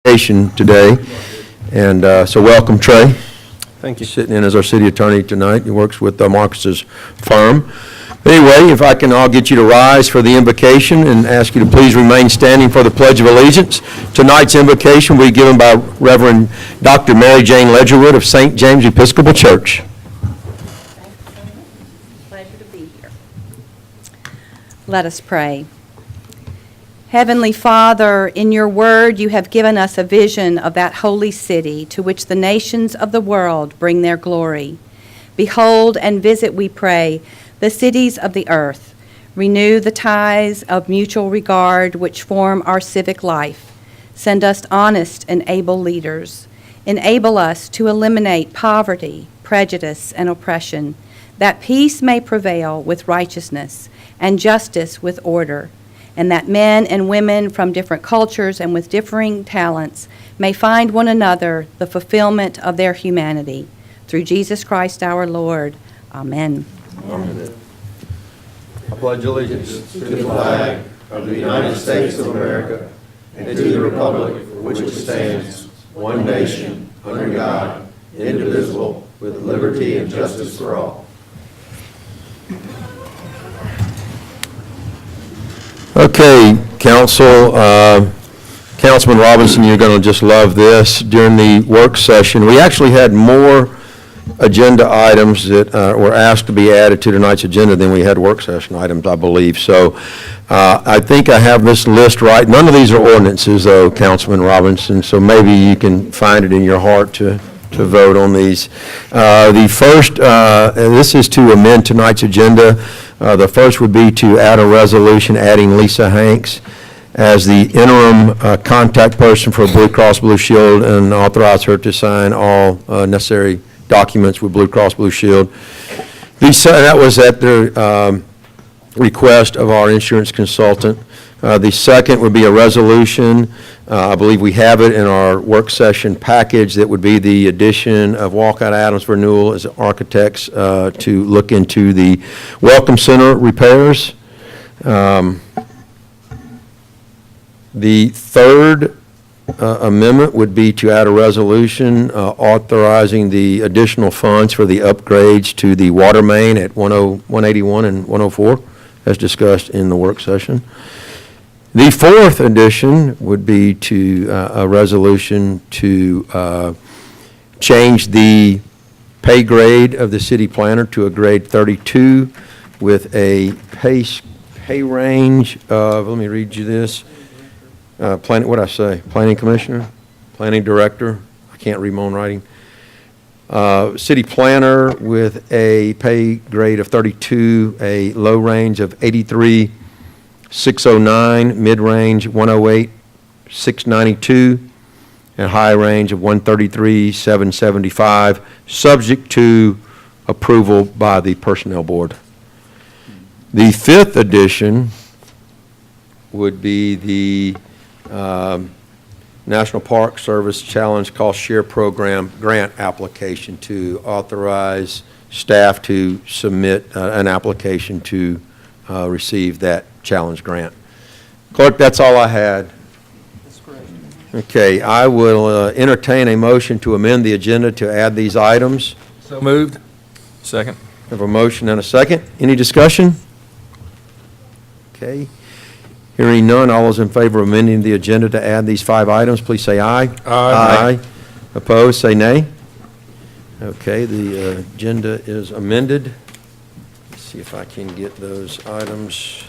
Today, and so welcome, Trey. Thank you. Sitting in as our city attorney tonight. He works with Marcus's firm. Anyway, if I can, I'll get you to rise for the invocation and ask you to please remain standing for the Pledge of Allegiance. Tonight's invocation will be given by Reverend Dr. Mary Jane Ledgerwood of St. James Episcopal Church. Pleasure to be here. Let us pray. Heavenly Father, in your word you have given us a vision of that holy city to which the nations of the world bring their glory. Behold and visit, we pray, the cities of the earth. Renew the ties of mutual regard which form our civic life. Send us honest and able leaders. Enable us to eliminate poverty, prejudice, and oppression, that peace may prevail with righteousness and justice with order, and that men and women from different cultures and with differing talents may find one another the fulfillment of their humanity. Through Jesus Christ our Lord. Amen. Amen. I pledge allegiance to the flag of the United States of America and to the republic for which it stands, one nation, under God, indivisible, with liberty and justice for all. Okay, Councilman Robinson, you're going to just love this. During the work session, we actually had more agenda items that were asked to be added to tonight's agenda than we had work session items, I believe. So I think I have this list right. None of these are ordinances, though, Councilman Robinson, so maybe you can find it in your heart to vote on these. The first, and this is to amend tonight's agenda. The first would be to add a resolution adding Lisa Hanks as the interim contact person for Blue Cross Blue Shield and authorize her to sign all necessary documents with Blue Cross Blue Shield. That was at the request of our insurance consultant. The second would be a resolution. I believe we have it in our work session package. That would be the addition of Walcott Adams Renewal as architects to look into the Welcome Center repairs. The third amendment would be to add a resolution authorizing the additional funds for the upgrades to the water main at 181 and 104, as discussed in the work session. The fourth addition would be to a resolution to change the pay grade of the city planner to a grade 32 with a pay range of, let me read you this, planning commissioner, planning director, I can't read my own writing. City planner with a pay grade of 32, a low range of 83,609, mid-range 108,692, and high range of 133,775, subject to approval by the Personnel Board. The fifth addition would be the National Park Service Challenge Cost Share Program grant application to authorize staff to submit an application to receive that challenge grant. Clerk, that's all I had. That's great. Okay, I will entertain a motion to amend the agenda to add these items. So moved. Second. I have a motion and a second. Any discussion? Okay. Hearing none, all those in favor of amending the agenda to add these 5 items, please say aye. Aye. Opposed, say nay. Okay, the agenda is amended. Let's see if I can get those items.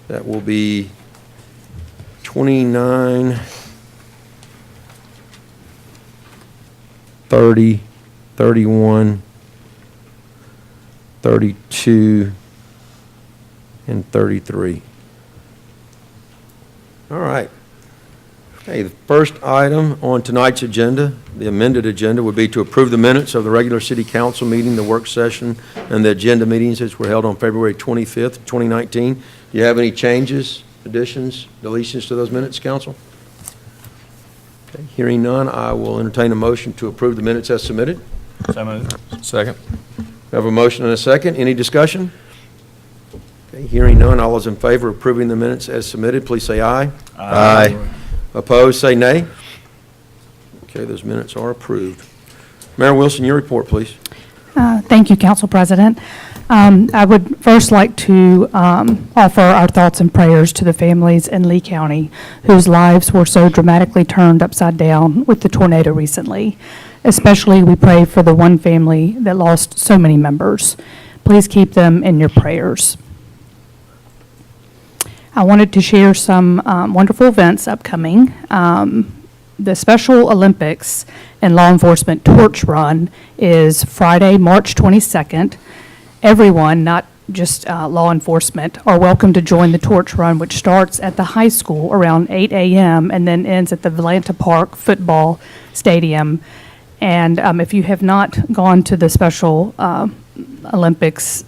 That will be 29, 30, 31, 32, and 33. All right. Okay, the first item on tonight's agenda, the amended agenda, would be to approve the minutes of the regular city council meeting, the work session, and the agenda meetings which were held on February 25th, 2019. Do you have any changes, additions, deletions to those minutes, council? Okay, hearing none, I will entertain a motion to approve the minutes as submitted. So moved. Second. We have a motion and a second. Any discussion? Okay, hearing none, all those in favor of approving the minutes as submitted, please say aye. Aye. Opposed, say nay. Okay, those minutes are approved. Mayor Wilson, your report, please. Thank you, Council President. I would first like to offer our thoughts and prayers to the families in Lee County whose lives were so dramatically turned upside down with the tornado recently. Especially, we pray for the one family that lost so many members. Please keep them in your prayers. I wanted to share some wonderful events upcoming. The Special Olympics and Law Enforcement Torch Run is Friday, March 22nd. Everyone, not just law enforcement, are welcome to join the Torch Run, which starts at the high school around 8 a.m. and then ends at the Valanta Park Football Stadium. And if you have not gone to the Special Olympics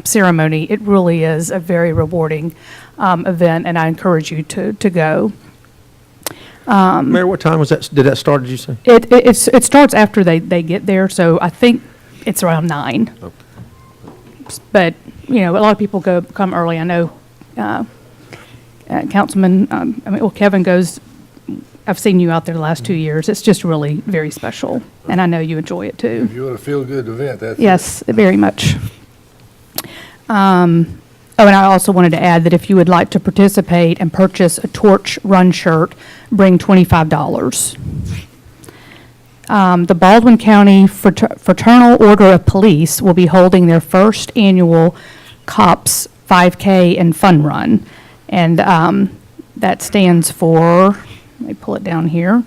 ceremony, it really is a very rewarding event, and I encourage you to go. Mayor, what time was that? Did that start, did you say? It starts after they get there, so I think it's around 9. Okay. But, you know, a lot of people come early. I know Councilman, Kevin goes, I've seen you out there the last 2 years. It's just really very special, and I know you enjoy it too. If you want a feel-good event, that's Yes, very much. Oh, and I also wanted to add that if you would like to participate and purchase a Torch Run shirt, bring $25. The Baldwin County Fraternal Order of Police will be holding their first annual COPS 5K and Fun Run. And that stands for, let me pull it down here,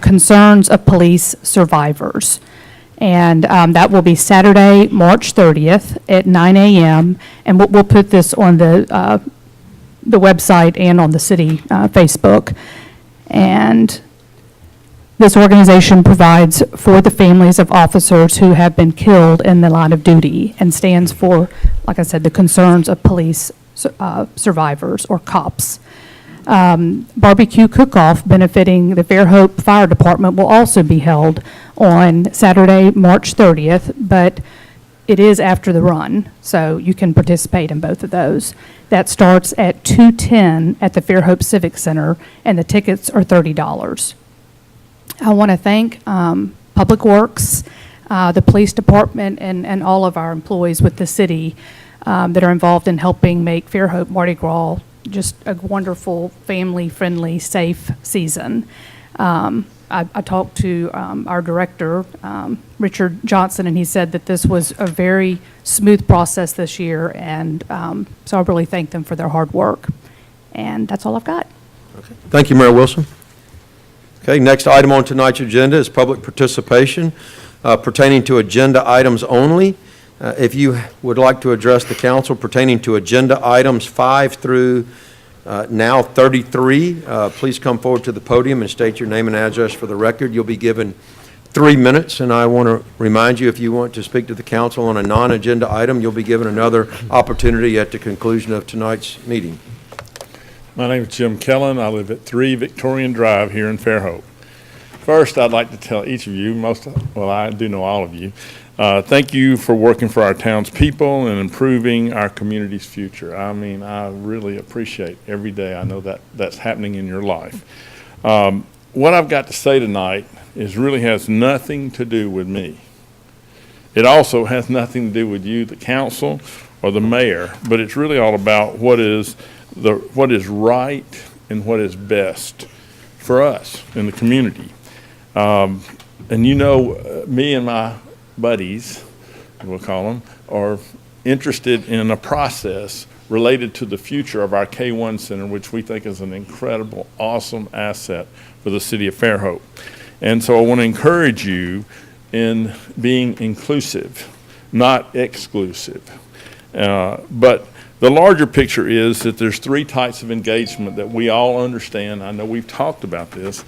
Concerns of Police Survivors. And that will be Saturday, March 30th at 9 a.m. And we'll put this on the website and on the city Facebook. And this organization provides for the families of officers who have been killed in the line of duty and stands for, like I said, the Concerns of Police Survivors, or COPS. Barbecue cook-off benefiting the Fairhope Fire Department will also be held on Saturday, March 30th, but it is after the run, so you can participate in both of those. That starts at 2:10 at the Fairhope Civic Center, and the tickets are $30. I want to thank Public Works, the Police Department, and all of our employees with the city that are involved in helping make Fairhope Mardi Gras just a wonderful, family-friendly, safe season. I talked to our director, Richard Johnson, and he said that this was a very smooth process this year, and so I really thank them for their hard work. And that's all I've got. Okay. Thank you, Mayor Wilson. Okay, next item on tonight's agenda is public participation pertaining to agenda items only. If you would like to address the council pertaining to agenda items 5 through now 33, please come forward to the podium and state your name and address for the record. You'll be given 3 minutes, and I want to remind you, if you want to speak to the council on a non-agenda item, you'll be given another opportunity at the conclusion of tonight's meeting. My name is Jim Kellen. I live at 3 Victorian Drive here in Fairhope. First, I'd like to tell each of you, I do know all of you, thank you for working for our town's people and improving our community's future. I mean, I really appreciate every day. I know that that's happening in your life. What I've got to say tonight really has nothing to do with me. It also has nothing to do with you, the council, or the mayor, but it's really all about what is right and what is best for us in the community. And you know, me and my buddies, we'll call them, are interested in a process related to the future of our K-1 Center, which we think is an incredible, awesome asset for the city of Fairhope. And so I want to encourage you in being inclusive, not exclusive. But the larger picture is that there's 3 types of engagement that we all understand. I know we've talked about this.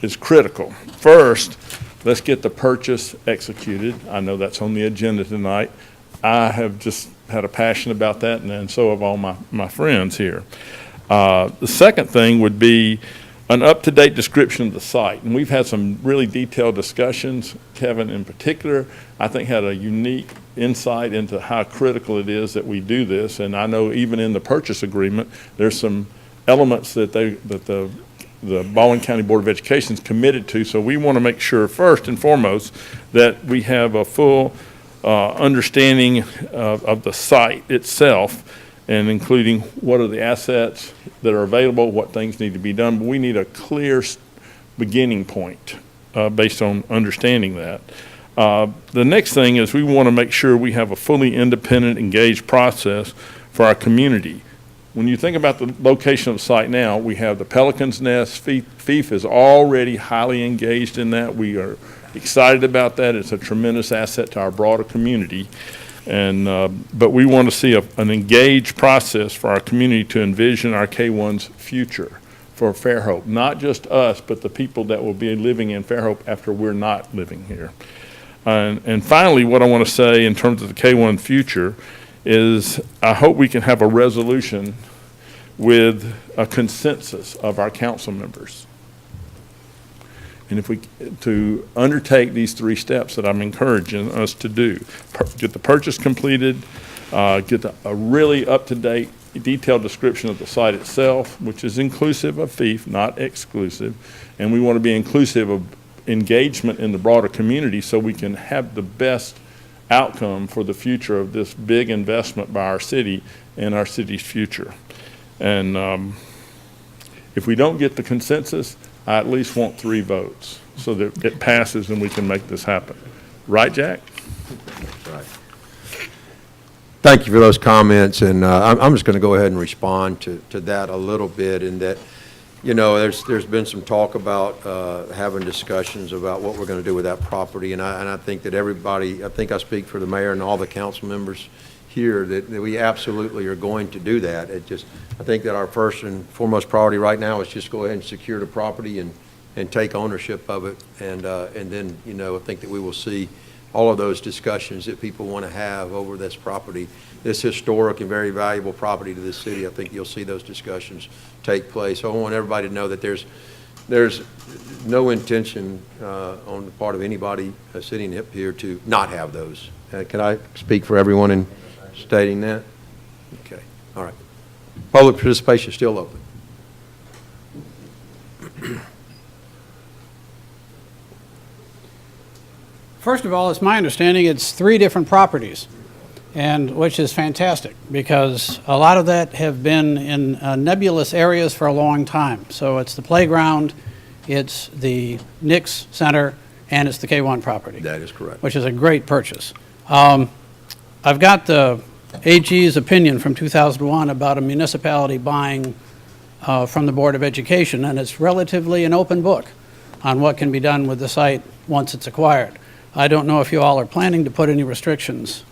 Is critical. First, let's get the purchase executed. I know that's on the agenda tonight. I have just had a passion about that, and so have all my friends here. The second thing would be an up-to-date description of the site, and we've had some really detailed discussions. Kevin in particular, I think, had a unique insight into how critical it is that we do this, and I know even in the purchase agreement, there's some elements that the the Baldwin County Board of Education is committed to. So we want to make sure, first and foremost, that we have a full understanding of the site itself, and including what are the assets that are available, what things need to be done. But we need a clear beginning point based on understanding that. The next thing is we want to make sure we have a fully independent, engaged process for our community. When you think about the location of the site now, we have the Pelican's Nest. FIF is already highly engaged in that. We are excited about that. It's a tremendous asset to our broader community. But we want to see an engaged process for our community to envision our K-1's future for Fairhope. Not just us, but the people that will be living in Fairhope after we're not living here. And finally, what I want to say in terms of the K-1 future is I hope we can have a resolution with a consensus of our council members. And if we, to undertake these 3 steps that I'm encouraging us to do, get the purchase completed, get a really up-to-date detailed description of the site itself, which is inclusive of FIF, not exclusive, and we want to be inclusive of engagement in the broader community so we can have the best outcome for the future of this big investment by our city and our city's future. And if we don't get the consensus, I at least want 3 votes so that it passes and we can make this happen. Right, Jack? Right. Thank you for those comments, and I'm just going to go ahead and respond to that a little bit, in that, you know, there's been some talk about having discussions about what we're going to do with that property, and I think that everybody, I think I speak for the mayor and all the council members here, that we absolutely are going to do that. I think that our first and foremost priority right now is just go ahead and secure the property and take ownership of it, and then, you know, I think that we will see all of those discussions that people want to have over this property, this historic and very valuable property to this city. I think you'll see those discussions take place. So I want everybody to know that there's no intention on the part of anybody sitting up here to not have those. Can I speak for everyone in stating that? Okay, all right. Public participation is still open. First of all, it's my understanding it's 3 different properties, and which is fantastic, because a lot of that have been in nebulous areas for a long time. So it's the playground, it's the Nix Center, and it's the K-1 property. That is correct. Which is a great purchase. I've got the AG's opinion from 2001 about a municipality buying from the Board of Education, and it's relatively an open book on what can be done with the site once it's acquired. I don't know if you all are planning to put any restrictions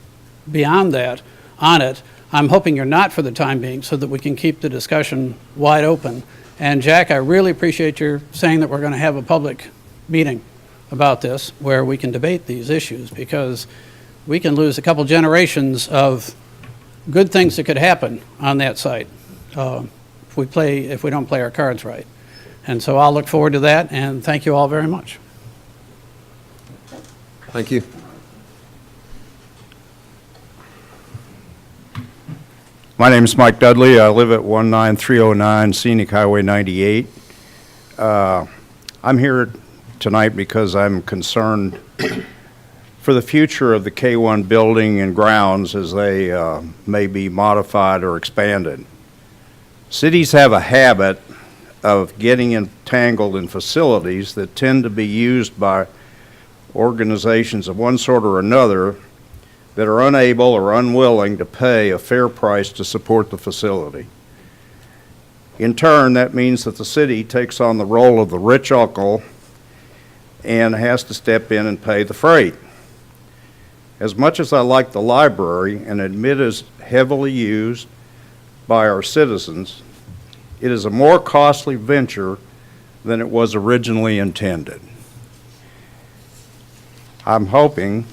beyond that on it. I'm hoping you're not for the time being, so that we can keep the discussion wide open. And Jack, I really appreciate your saying that we're going to have a public meeting about this where we can debate these issues, because we can lose a couple generations of good things that could happen on that site if we don't play our cards right. And so I'll look forward to that, and thank you all very much. Thank you. My name is Mike Dudley. I live at 19309 Scenic Highway 98. I'm here tonight because I'm concerned for the future of the K-1 building and grounds as they may be modified or expanded. Cities have a habit of getting entangled in facilities that tend to be used by organizations of one sort or another that are unable or unwilling to pay a fair price to support the facility. In turn, that means that the city takes on the role of the rich uncle and has to step in and pay the freight. As much as I like the library and admit it is heavily used by our citizens, it is a more costly venture than it was originally intended. I'm hoping,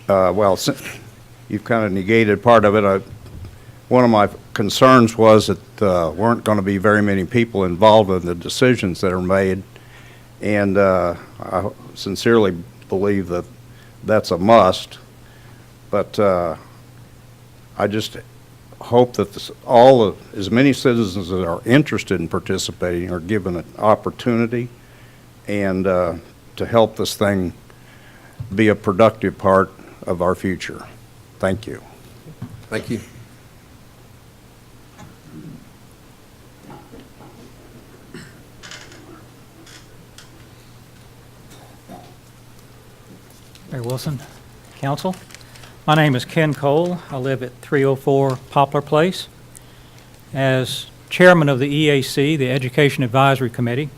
you've kind of negated part of it. One of my concerns was that there weren't going to be very many people involved in the decisions that are made, and I sincerely believe that that's a must. But I just hope that as many citizens that are interested in participating are given an opportunity and to help this thing be a productive part of our future. Thank you. Thank you. Mayor Wilson, Council. My name is Ken Cole. I live at 304 Poplar Place. As chairman of the EAC, the Education Advisory Committee,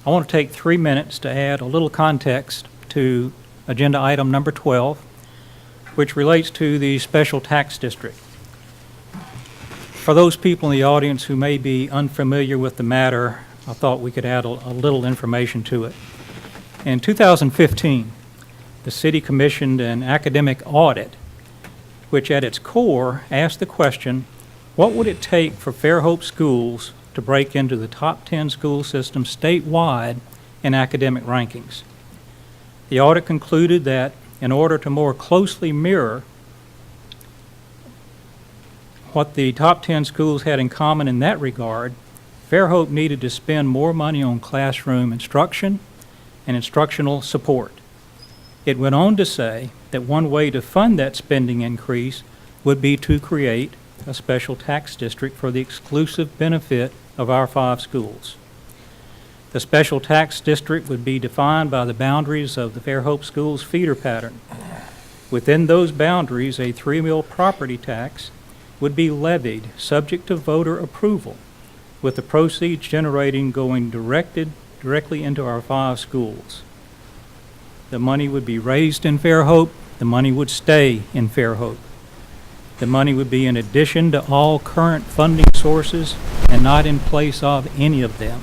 I want to take 3 minutes to add a little context to agenda item number 12, which relates to the special tax district. For those people in the audience who may be unfamiliar with the matter, I thought we could add a little information to it. In 2015, the city commissioned an academic audit, which at its core asked the question, what would it take for Fairhope schools to break into the top 10 school systems statewide in academic rankings? The audit concluded that in order to more closely mirror what the top 10 schools had in common in that regard, Fairhope needed to spend more money on classroom instruction and instructional support. It went on to say that one way to fund that spending increase would be to create a special tax district for the exclusive benefit of our 5 schools. The special tax district would be defined by the boundaries of the Fairhope Schools feeder pattern. Within those boundaries, a 3-mill property tax would be levied subject to voter approval, with the proceeds generating going directly into our 5 schools. The money would be raised in Fairhope. The money would stay in Fairhope. The money would be in addition to all current funding sources and not in place of any of them.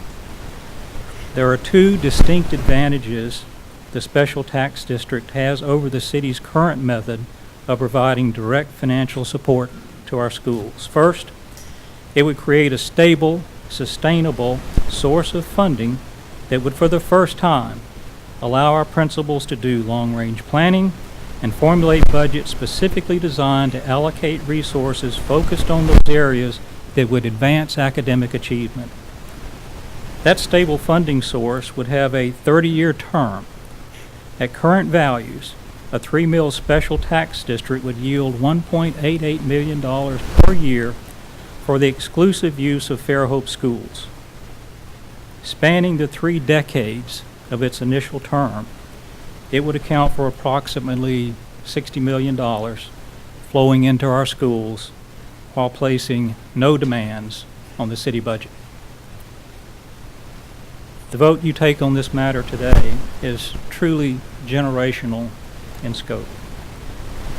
There are 2 distinct advantages the special tax district has over the city's current method of providing direct financial support to our schools. First, it would create a stable, sustainable source of funding that would, for the first time, allow our principals to do long-range planning and formulate budgets specifically designed to allocate resources focused on those areas that would advance academic achievement. That stable funding source would have a 30-year term. At current values, a 3-mill special tax district would yield $1.88 million per year for the exclusive use of Fairhope schools. Spanning the 3 decades of its initial term, it would account for approximately $60 million flowing into our schools while placing no demands on the city budget. The vote you take on this matter today is truly generational in scope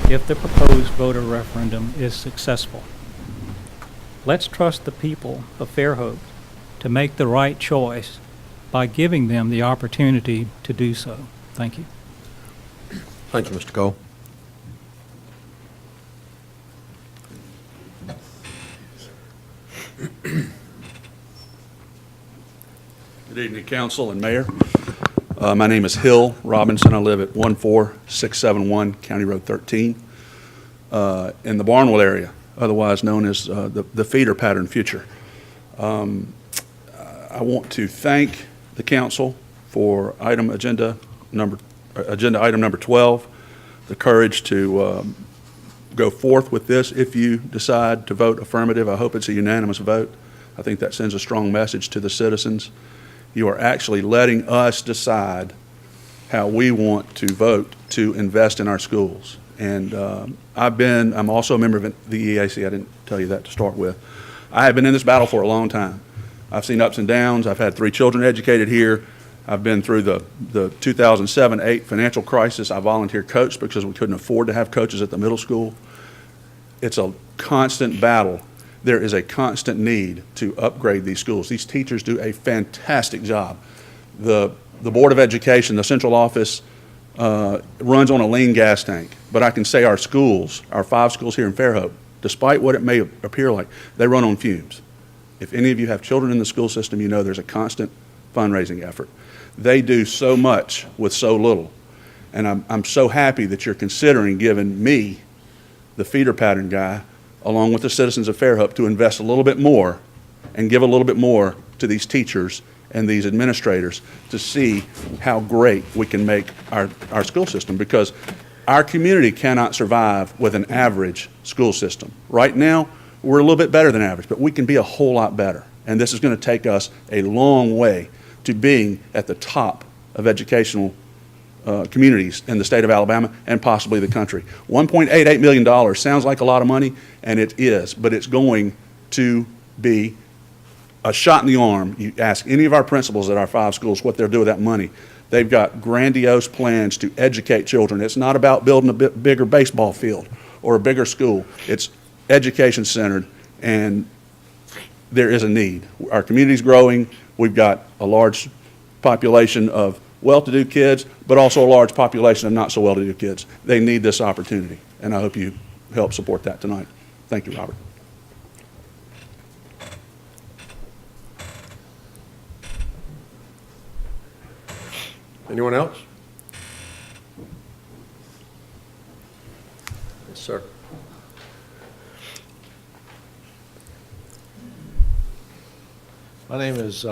if the proposed voter referendum is successful. Let's trust the people of Fairhope to make the right choice by giving them the opportunity to do so. Thank you. Thank you, Mr. Cole. Good evening, Council and Mayor. My name is Hill Robinson. I live at 14671 County Road 13 in the Barnwell area, otherwise known as the feeder pattern future. I want to thank the Council for agenda item number 12, the courage to go forth with this. If you decide to vote affirmative, I hope it's a unanimous vote. I think that sends a strong message to the citizens. You are actually letting us decide how we want to vote to invest in our schools. And I'm also a member of the EAC. I didn't tell you that to start with. I have been in this battle for a long time. I've seen ups and downs. I've had 3 children educated here. I've been through the 2007-8 financial crisis. I volunteer coached because we couldn't afford to have coaches at the middle school. It's a constant battle. There is a constant need to upgrade these schools. These teachers do a fantastic job. The Board of Education, the central office, runs on a lean gas tank. But I can say our schools, our 5 schools here in Fairhope, despite what it may appear like, they run on fumes. If any of you have children in the school system, you know there's a constant fundraising effort. They do so much with so little. And I'm so happy that you're considering giving me, the feeder pattern guy, along with the citizens of Fairhope, to invest a little bit more and give a little bit more to these teachers and these administrators to see how great we can make our school system, because our community cannot survive with an average school system. Right now, we're a little bit better than average, but we can be a whole lot better. And this is going to take us a long way to being at the top of educational communities in the state of Alabama and possibly the country. $1.88 million sounds like a lot of money, and it is, but it's going to be a shot in the arm. You ask any of our principals at our 5 schools what they'll do with that money. They've got grandiose plans to educate children. It's not about building a bigger baseball field or a bigger school. It's education-centered, and there is a need. Our community's growing. We've got a large population of well-to-do kids, but also a large population of not so well-to-do kids. They need this opportunity, and I hope you help support that tonight. Thank you, Robert. Anyone else? Yes, sir. My name is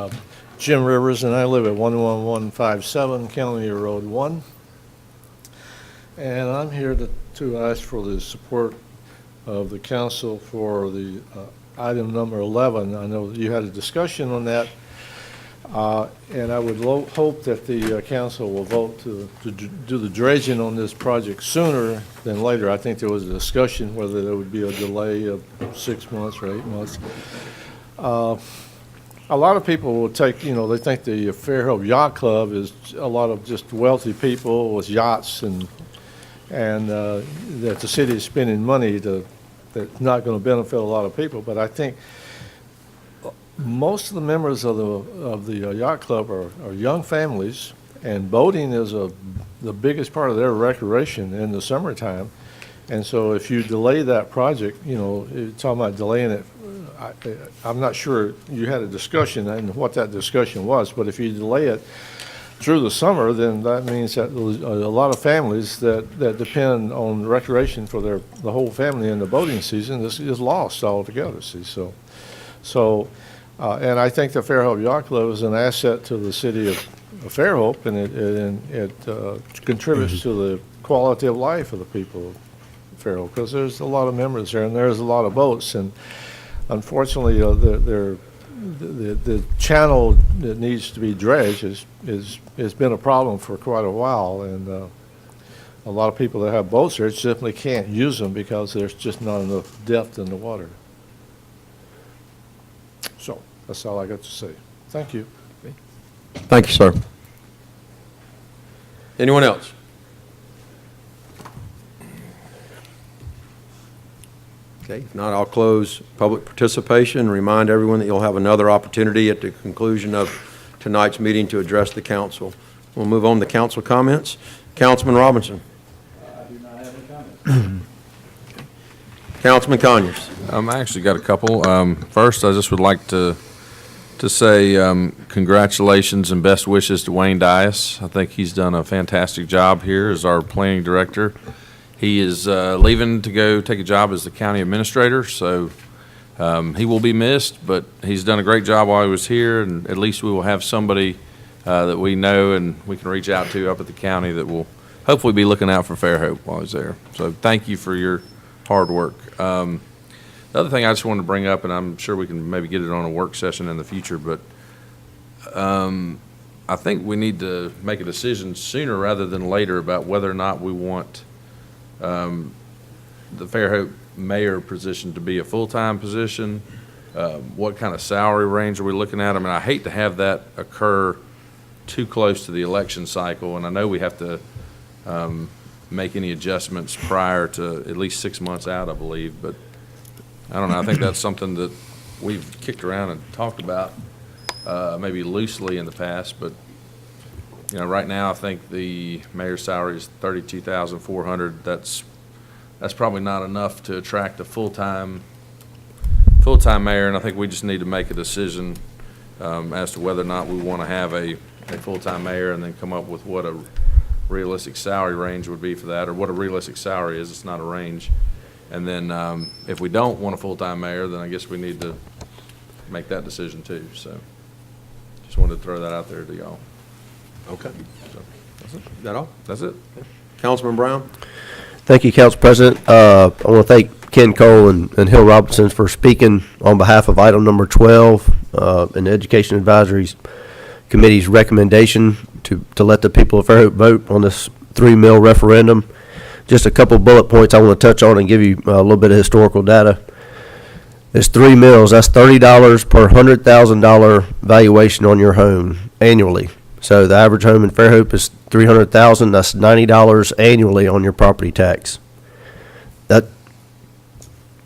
Jim Rivers, and I live at 11157 County Road 1. And I'm here to ask for the support of the council for the item number 11. I know you had a discussion on that, and I would hope that the council will vote to do the dredging on this project sooner than later. I think there was a discussion whether there would be a delay of 6 months or 8 months. A lot of people will take, they think the Fairhope Yacht Club is a lot of just wealthy people with yachts, and that the city is spending money that's not going to benefit a lot of people. But I think most of the members of the yacht club are young families, and boating is the biggest part of their recreation in the summertime. And so if you delay that project, you're talking about delaying it. I'm not sure you had a discussion and what that discussion was, but if you delay it through the summer, then that means that a lot of families that depend on recreation for the whole family in the boating season is lost altogether. See, and I think the Fairhope Yacht Club is an asset to the city of Fairhope, and it contributes to the quality of life of the people of Fairhope, because there's a lot of members there and there's a lot of boats, and unfortunately, the channel that needs to be dredged has been a problem for quite a while, and a lot of people that have boats there simply can't use them because there's just not enough depth in the water. So that's all I got to say. Thank you. Thank you, sir. Anyone else? Okay, if not, I'll close public participation and remind everyone that you'll have another opportunity at the conclusion of tonight's meeting to address the council. We'll move on to council comments. Councilman Robinson. I do not have any comments. Councilman Conyers. I actually got a couple. First, I just would like to say congratulations and best wishes to Wayne Dias. I think he's done a fantastic job here as our planning director. He is leaving to go take a job as the county administrator, so he will be missed, but he's done a great job while he was here, and at least we will have somebody that we know and we can reach out to up at the county that will hopefully be looking out for Fairhope while he's there. So thank you for your hard work. The other thing I just wanted to bring up, and I'm sure we can maybe get it on a work session in the future, but I think we need to make a decision sooner rather than later about whether or not we want the Fairhope mayor position to be a full-time position. What kind of salary range are we looking at? I mean, I hate to have that occur too close to the election cycle, and I know we have to make any adjustments prior to at least 6 months out, I believe, but I don't know. I think that's something that we've kicked around and talked about maybe loosely in the past, but right now I think the mayor's salary is $32,400. That's probably not enough to attract a full-time mayor, and I think we just need to make a decision as to whether or not we want to have a full-time mayor, and then come up with what a realistic salary range would be for that, or what a realistic salary is. It's not a range. And then if we don't want a full-time mayor, then I guess we need to make that decision too. So just wanted to throw that out there to y'all. Okay. So that's it. Is that all? That's it. Councilman Brown? Thank you, Council President. I want to thank Ken Cole and Hill Robinson for speaking on behalf of item number 12 in the Education Advisory Committee's recommendation to let the people of Fairhope vote on this $3 mil referendum. Just a couple bullet points I want to touch on and give you a little bit of historical data. It's 3 mils. That's $30 per $100,000 valuation on your home annually. So the average home in Fairhope is $300,000. That's $90 annually on your property tax. That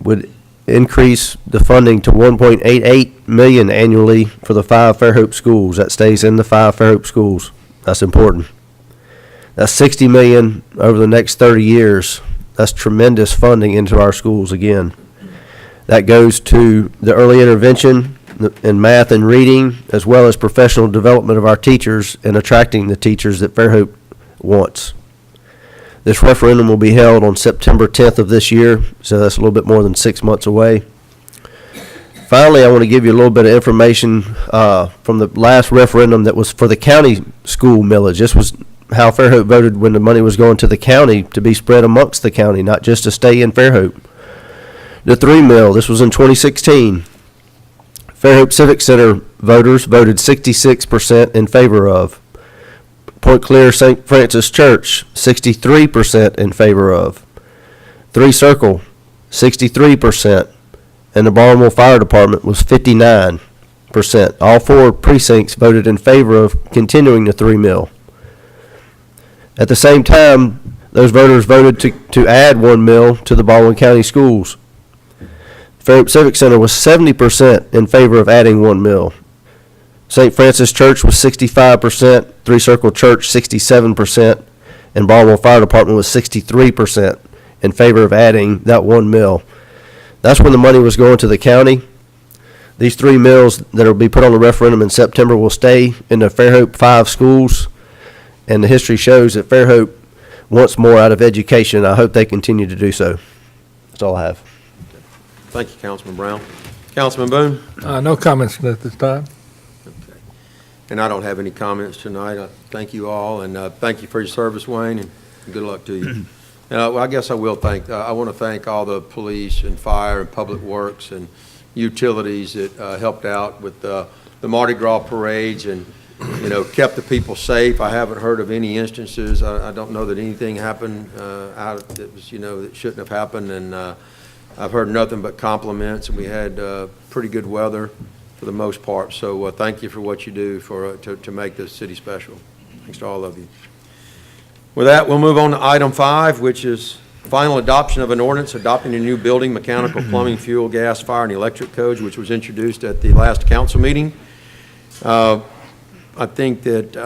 would increase the funding to $1.88 million annually for the 5 Fairhope schools. That stays in the 5 Fairhope schools. That's important. That's $60 million over the next 30 years. That's tremendous funding into our schools again. That goes to the early intervention in math and reading, as well as professional development of our teachers and attracting the teachers that Fairhope wants. This referendum will be held on September 10th of this year, so that's a little bit more than 6 months away. Finally, I want to give you a little bit of information from the last referendum that was for the county school millage. This was how Fairhope voted when the money was going to the county to be spread amongst the county, not just to stay in Fairhope. The 3 mil, this was in 2016. Fairhope Civic Center voters voted 66% in favor of. Point Clear St. Francis Church, 63% in favor of. 3 Circle, 63%. And the Baltimore Fire Department was 59%. All 4 precincts voted in favor of continuing the 3 mil. At the same time, those voters voted to add 1 mil to the Baldwin County schools. Fairhope Civic Center was 70% in favor of adding 1 mil. St. Francis Church was 65%, 3 Circle Church 67%, and Baltimore Fire Department was 63% in favor of adding that 1 mil. That's when the money was going to the county. These 3 mills that will be put on the referendum in September will stay in the Fairhope 5 schools, and the history shows that Fairhope wants more out of education. I hope they continue to do so. That's all I have. Thank you, Councilman Brown. Councilman Boone? No comments at this time. Okay. And I don't have any comments tonight. I thank you all, and thank you for your service, Wayne, and good luck to you. Well, I guess I will thank, I want to thank all the police and fire and public works and utilities that helped out with the Mardi Gras parades and, you know, kept the people safe. I haven't heard of any instances. I don't know that anything happened that was, you know, that shouldn't have happened, and I've heard nothing but compliments, and we had pretty good weather for the most part. So thank you for what you do to make this city special. Thanks to all of you. With that, we'll move on to item 5, which is final adoption of an ordinance adopting a new building, mechanical, plumbing, fuel, gas, fire, and electric codes, which was introduced at the last council meeting. I think that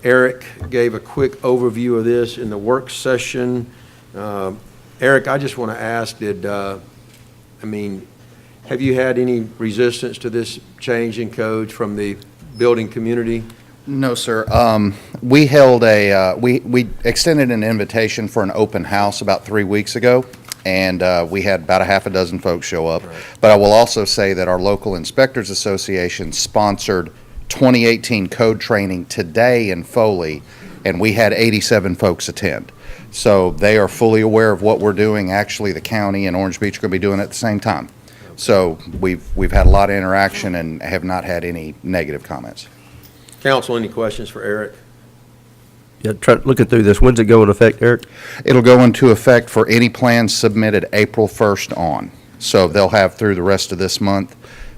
Eric gave a quick overview of this in the work session. Eric, I just want to ask, have you had any resistance to this change in codes from the building community? No, sir. We held we extended an invitation for an open house about 3 weeks ago, and we had about a half a dozen folks show up. Right. But I will also say that our local Inspectors Association sponsored 2018 code training today in Foley, and we had 87 folks attend. So they are fully aware of what we're doing. Actually, the county and Orange Beach are going to be doing it at the same time. So we've had a lot of interaction and have not had any negative comments. Council, any questions for Eric? Yeah, looking through this, when's it go into effect, Eric? It'll go into effect for any plans submitted April 1st on. So they'll have through the rest of this month,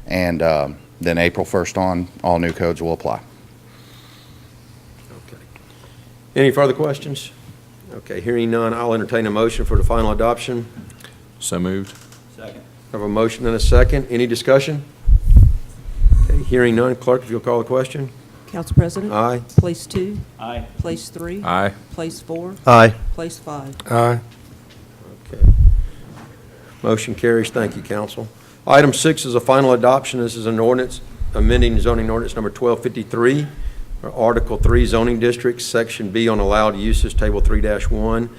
and then April 1st on, all new codes will apply. Okay. Any further questions? Okay, hearing none, I'll entertain a motion for the final adoption. So moved. Second. I have a motion and a second. Any discussion? Okay, hearing none, clerk, if you'll call the question. Council President? Aye. Place 2? Aye. Place 3? Aye. Place 4? Aye. Place 5? Aye. Okay. Motion carries. Thank you, council. Item 6 is a final adoption. This is an ordinance amending zoning ordinance number 1253, Article 3 zoning districts, Section B on allowed uses, Table 3-1.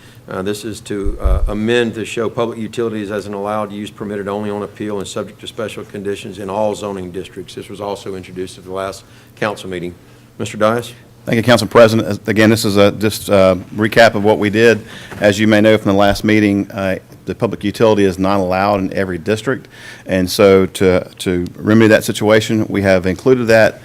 This is to amend to show public utilities as an allowed use permitted only on appeal and subject to special conditions in all zoning districts. This was also introduced at the last council meeting. Mr. Dias? Thank you, Council President. Again, this is just a recap of what we did. As you may know from the last meeting, the public utility is not allowed in every district. And so to remedy that situation, we have included that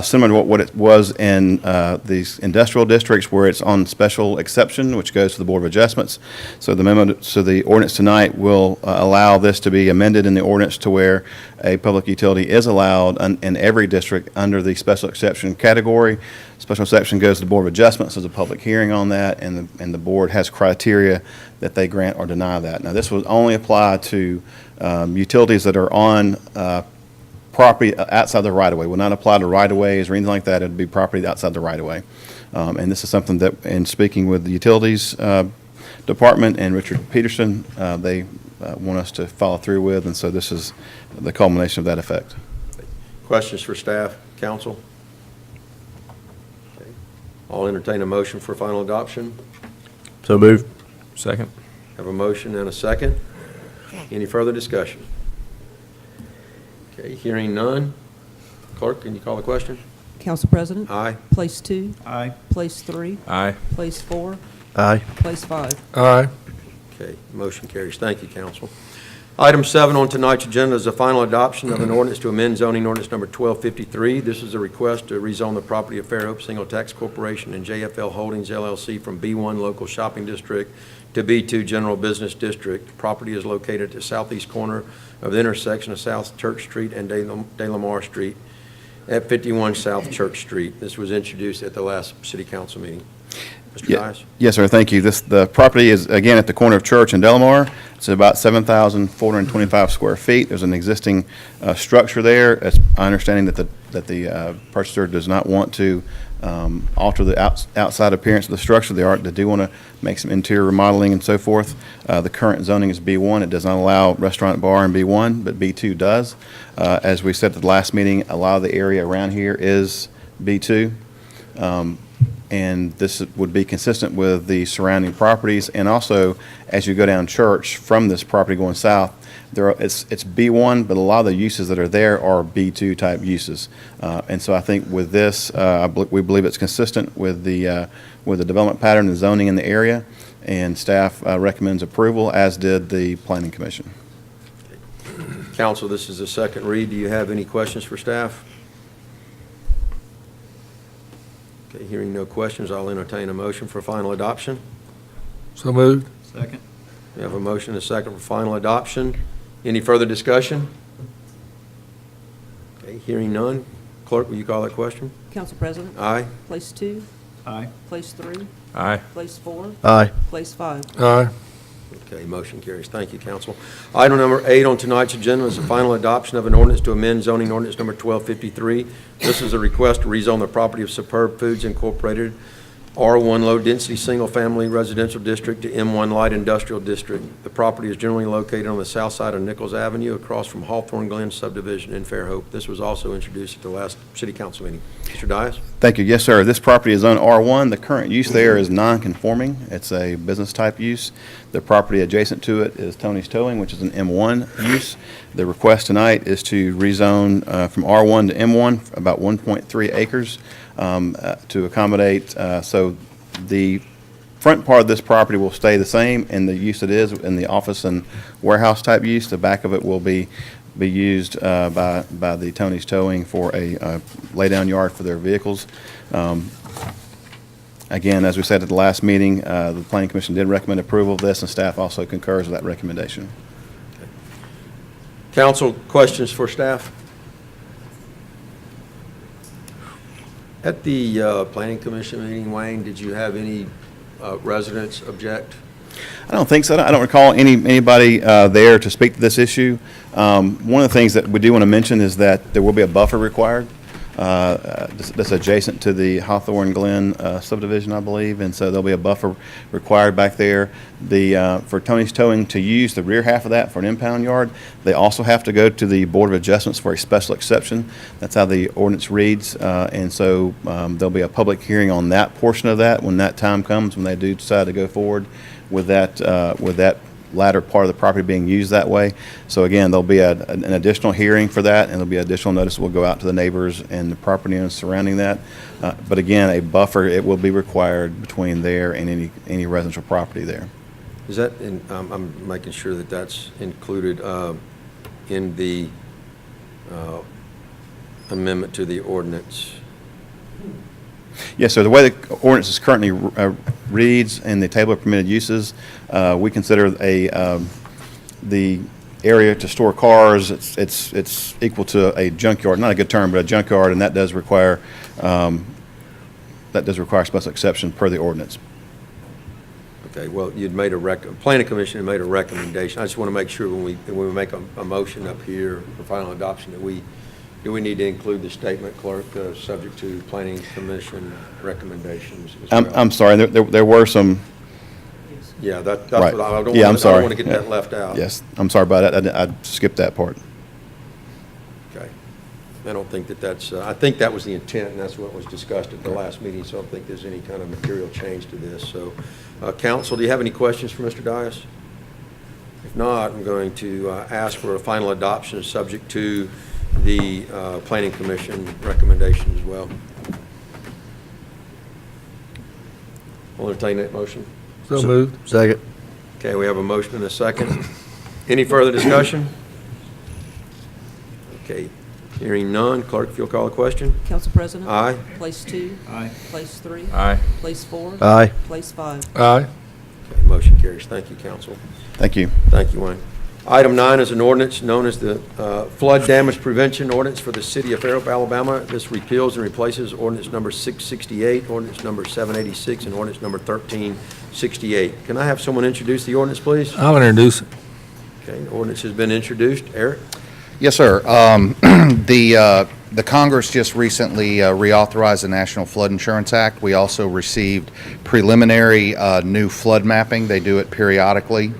similar to what it was in these industrial districts where it's on special exception, which goes to the Board of Adjustments. So the ordinance tonight will allow this to be amended in the ordinance to where a public utility is allowed in every district under the special exception category. Special exception goes to the Board of Adjustments. There's a public hearing on that, and the board has criteria that they grant or deny that. Now, this will only apply to utilities that are on property outside the right-of-way. Will not apply to right-of-ways or anything like that. It would be property outside the right-of-way. And this is something that, in speaking with the Utilities Department and Richard Peterson, they want us to follow through with, and so this is the culmination of that effect. Questions for staff, council? Okay. I'll entertain a motion for final adoption. So moved. Second. Have a motion and a second. Any further discussion? Okay, hearing none. Clerk, can you call the question? Council President? Aye. Place 2? Aye. Place 3? Aye. Place 4? Aye. Place 5? Aye. Okay, motion carries. Thank you, council. Item 7 on tonight's agenda is the final adoption of an ordinance to amend zoning ordinance number 1253. This is a request to rezone the property of Fairhope Single Tax Corporation and JFL Holdings LLC from B1 Local Shopping District to B2 General Business District. The property is located at the southeast corner of the intersection of South Church Street and De Lamar Street at 51 South Church Street. This was introduced at the last city council meeting. Mr. Dias? Yes, sir. Thank you. The property is, again, at the corner of Church and Delamar. It's about 7,425 square feet. There's an existing structure there. It's my understanding that the purchaser does not want to alter the outside appearance of the structure. They do want to make some interior remodeling and so forth. The current zoning is B1. It does not allow restaurant bar in B1, but B2 does. As we said at the last meeting, a lot of the area around here is B2. And this would be consistent with the surrounding properties. And also, as you go down Church from this property going south, it's B1, but a lot of the uses that are there are B2 type uses. And so I think with this, we believe it's consistent with the development pattern and zoning in the area. And staff recommends approval, as did the Planning Commission. Council, this is the second read. Do you have any questions for staff? Okay, hearing no questions, I'll entertain a motion for final adoption. So moved. Second. We have a motion and a second for final adoption. Any further discussion? Okay, hearing none. Clerk, will you call that question? Council President? Aye. Place 2? Aye. Place 3? Aye. Place 4? Aye. Place 5? Aye. Okay, motion carries. Thank you, council. Item number 8 on tonight's agenda is the final adoption of an ordinance to amend zoning ordinance number 1253. This is a request to rezone the property of Superb Foods Incorporated, R1 Low Density Single Family Residential District to M1 Light Industrial District. The property is generally located on the south side of Nichols Avenue across from Hawthorne Glen subdivision in Fairhope. This was also introduced at the last city council meeting. Mr. Dias? Thank you. Yes, sir. This property is on R1. The current use there is non-conforming. It's a business type use. The property adjacent to it is Tony's Towing, which is an M1 use. The request tonight is to rezone from R1 to M1, about 1.3 acres, to accommodate, so the front part of this property will stay the same in the use it is in the office and warehouse type use. The back of it will be used by the Tony's Towing for a lay-down yard for their vehicles. Again, as we said at the last meeting, the Planning Commission did recommend approval of this, and staff also concurs with that recommendation. Council, questions for staff? At the Planning Commission meeting, Wayne, did you have any residents object? I don't think so. I don't recall anybody there to speak to this issue. One of the things that we do want to mention is that there will be a buffer required that's adjacent to the Hawthorne Glen subdivision, I believe, and so there'll be a buffer required back there. For Tony's Towing to use the rear half of that for an impound yard, they also have to go to the Board of Adjustments for a special exception. That's how the ordinance reads, and so there'll be a public hearing on that portion of that when that time comes, when they do decide to go forward with that latter part of the property being used that way. So again, there'll be an additional hearing for that, and there'll be additional notice that will go out to the neighbors and the property owners surrounding that. But again, a buffer, it will be required between there and any residential property there. Is that, I'm making sure that that's included in the amendment to the ordinance. Yes, sir. The way the ordinance is currently reads in the table of permitted uses, we consider the area to store cars, it's equal to a junkyard, not a good term, but a junkyard, and that does require special exception per the ordinance. Okay, well, you'd made Planning Commission had made a recommendation. I just want to make sure when we make a motion up here for final adoption that do we need to include the statement, clerk, subject to Planning Commission recommendations as well? I'm sorry, there were some. Yeah, that's Right. what I don't Yeah, I'm want sorry. to get that left out. Yes, I'm sorry about that. I skipped that part. Okay. I don't think that's, I think that was the intent, and that's what was discussed at the last meeting, so I don't think there's any kind of material change to this. So, council, do you have any questions for Mr. Dias? If not, I'm going to ask for a final adoption subject to the Planning Commission recommendation as well. I'll entertain that motion. So moved. Second. Okay, we have a motion and a second. Any further discussion? Okay, hearing none, clerk, if you'll call a question. Council President? Aye. Place 2? Aye. Place 3? Aye. Place 4? Aye. Place 5? Aye. Okay, motion carries. Thank you, council. Thank you. Thank you, Wayne. Item 9 is an ordinance known as the Flood Damage Prevention Ordinance for the City of Fairhope, Alabama. This repeals and replaces ordinance number 668, ordinance number 786, and ordinance number 1368. Can I have someone introduce the ordinance, please? I'll introduce it. Okay, the ordinance has been introduced. Eric? Yes, sir. The Congress just recently reauthorized the National Flood Insurance Act. We also received preliminary new flood mapping. They do it periodically.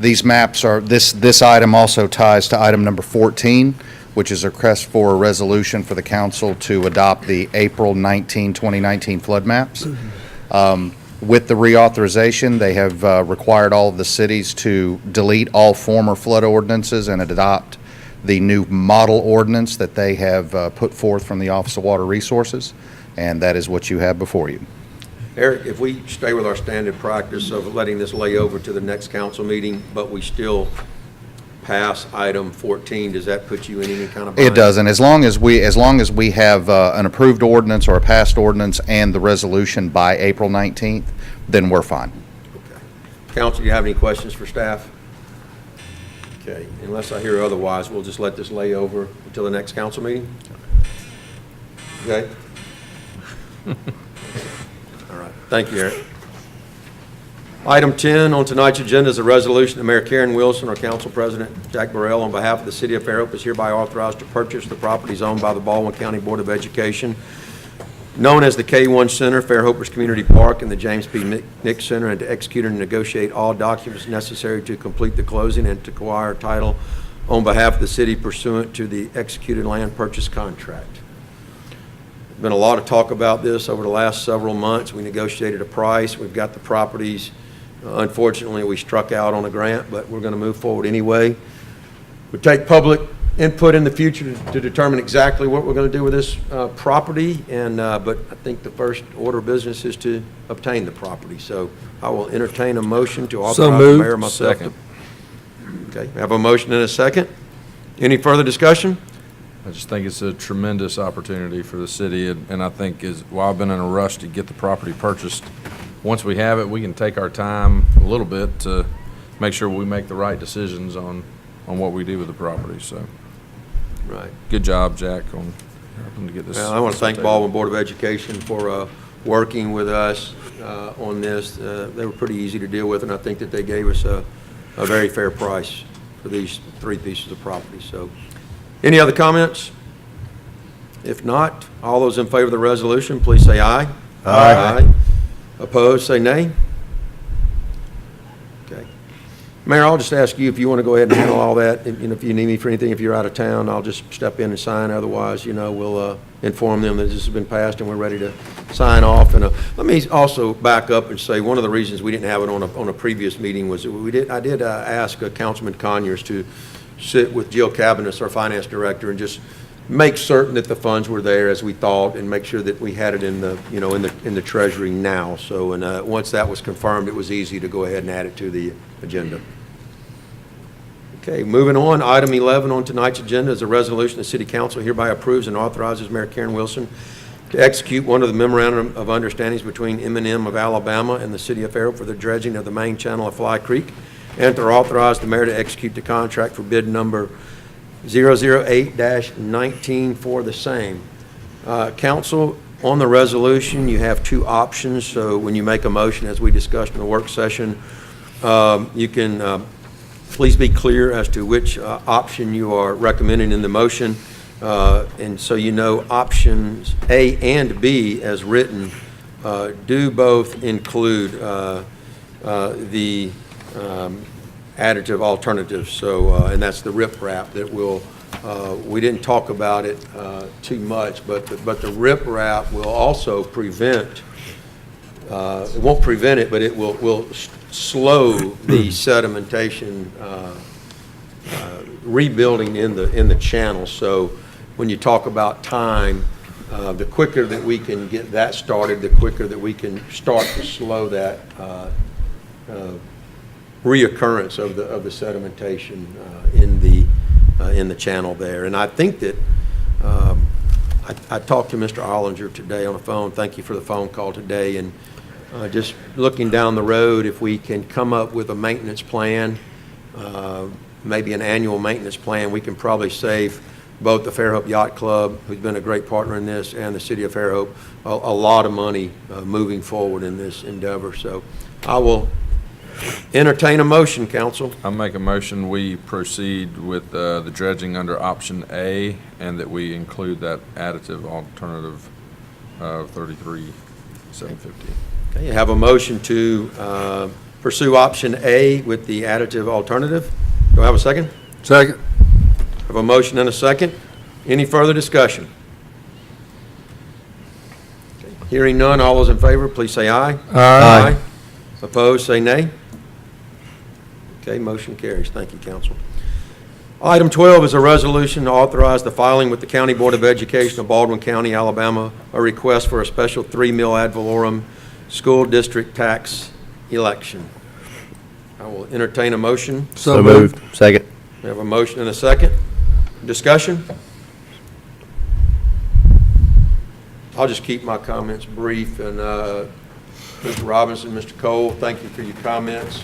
These maps are, this item also ties to item number 14, which is a request for a resolution for the council to adopt the April 19, 2019 flood maps. With the reauthorization, they have required all of the cities to delete all former flood ordinances and adopt the new model ordinance that they have put forth from the Office of Water Resources, and that is what you have before you. Eric, if we stay with our standard practice of letting this lay over to the next council meeting, but we still pass item 14, does that put you in any kind of bind? It doesn't. As long as we have an approved ordinance or a passed ordinance and the resolution by April 19th, then we're fine. Okay. Council, do you have any questions for staff? Okay, unless I hear otherwise, we'll just let this lay over until the next council meeting? Okay? All right, thank you, Eric. Item 10 on tonight's agenda is a resolution that Mayor Karen Wilson, our council president, Jack Burrell, on behalf of the city of Fairhope, is hereby authorized to purchase the properties owned by the Baldwin County Board of Education, known as the K1 Center, Fairhopers Community Park, and the James P. Nick Center, and to execute and negotiate all documents necessary to complete the closing and to acquire title on behalf of the city pursuant to the executed land purchase contract. There's been a lot of talk about this over the last several months. We negotiated a price. We've got the properties. Unfortunately, we struck out on a grant, but we're going to move forward anyway. We take public input in the future to determine exactly what we're going to do with this property, and but I think the first order of business is to obtain the property. So I will entertain a motion to authorize the mayor and myself. Second. Okay, we have a motion and a second. Any further discussion? I just think it's a tremendous opportunity for the city, and I think while I've been in a rush to get the property purchased, once we have it, we can take our time a little bit to make sure we make the right decisions on what we do with the property, so. Right. Good job, Jack, on helping to get this. Well, I want to thank Baldwin Board of Education for working with us on this. They were pretty easy to deal with, and I think that they gave us a very fair price for these 3 pieces of property. So, any other comments? If not, all those in favor of the resolution, please say aye. Aye. Opposed, say nay. Okay. Mayor, I'll just ask you if you want to go ahead and handle all that. If you need me for anything, if you're out of town, I'll just step in and sign. Otherwise, we'll inform them that this has been passed and we're ready to sign off. And let me also back up and say one of the reasons we didn't have it on a previous meeting was that I did ask Councilman Conyers to sit with Jill Cabinet, our finance director, and just make certain that the funds were there as we thought, and make sure that we had it in the treasury now. So, and once that was confirmed, it was easy to go ahead and add it to the agenda. Okay, moving on, item 11 on tonight's agenda is a resolution the City Council hereby approves and authorizes Mayor Karen Wilson to execute one of the memorandum of understandings between M&M of Alabama and the City of Fairhope for the dredging of the main channel of Fly Creek, and to authorize the mayor to execute the contract for bid number 008-19 for the same. Council, on the resolution, you have two options. So when you make a motion, as we discussed in the work session, you can please be clear as to which option you are recommending in the motion. And so options A and B as written do both include the additive alternatives. So, and that's the riprap that we didn't talk about it too much, but the riprap will also prevent, it won't prevent it, but it will slow the sedimentation rebuilding in the channel. So when you talk about time, the quicker that we can get that started, the quicker that we can start to slow that reoccurrence of the sedimentation in the channel there. And I think that I talked to Mr. Ollinger today on the phone. Thank you for the phone call today. And just looking down the road, if we can come up with a maintenance plan, maybe an annual maintenance plan, we can probably save both the Fairhope Yacht Club, who's been a great partner in this, and the City of Fairhope a lot of money moving forward in this endeavor. So I will entertain a motion, council. I make a motion, we proceed with the dredging under option A, and that we include that additive alternative of $33,750. Okay, you have a motion to pursue option A with the additive alternative. Do I have a second? Second. Have a motion and a second. Any further discussion? Okay, hearing none, all those in favor, please say aye. Aye. Opposed, say nay. Okay, motion carries. Thank you, council. Item 12 is a resolution to authorize the filing with the County Board of Education of Baldwin County, Alabama, a request for a special 3 mil ad valorem school district tax election. I will entertain a motion. So moved. Second. We have a motion and a second. Discussion? I'll just keep my comments brief. And Mr. Robinson, Mr. Cole, thank you for your comments.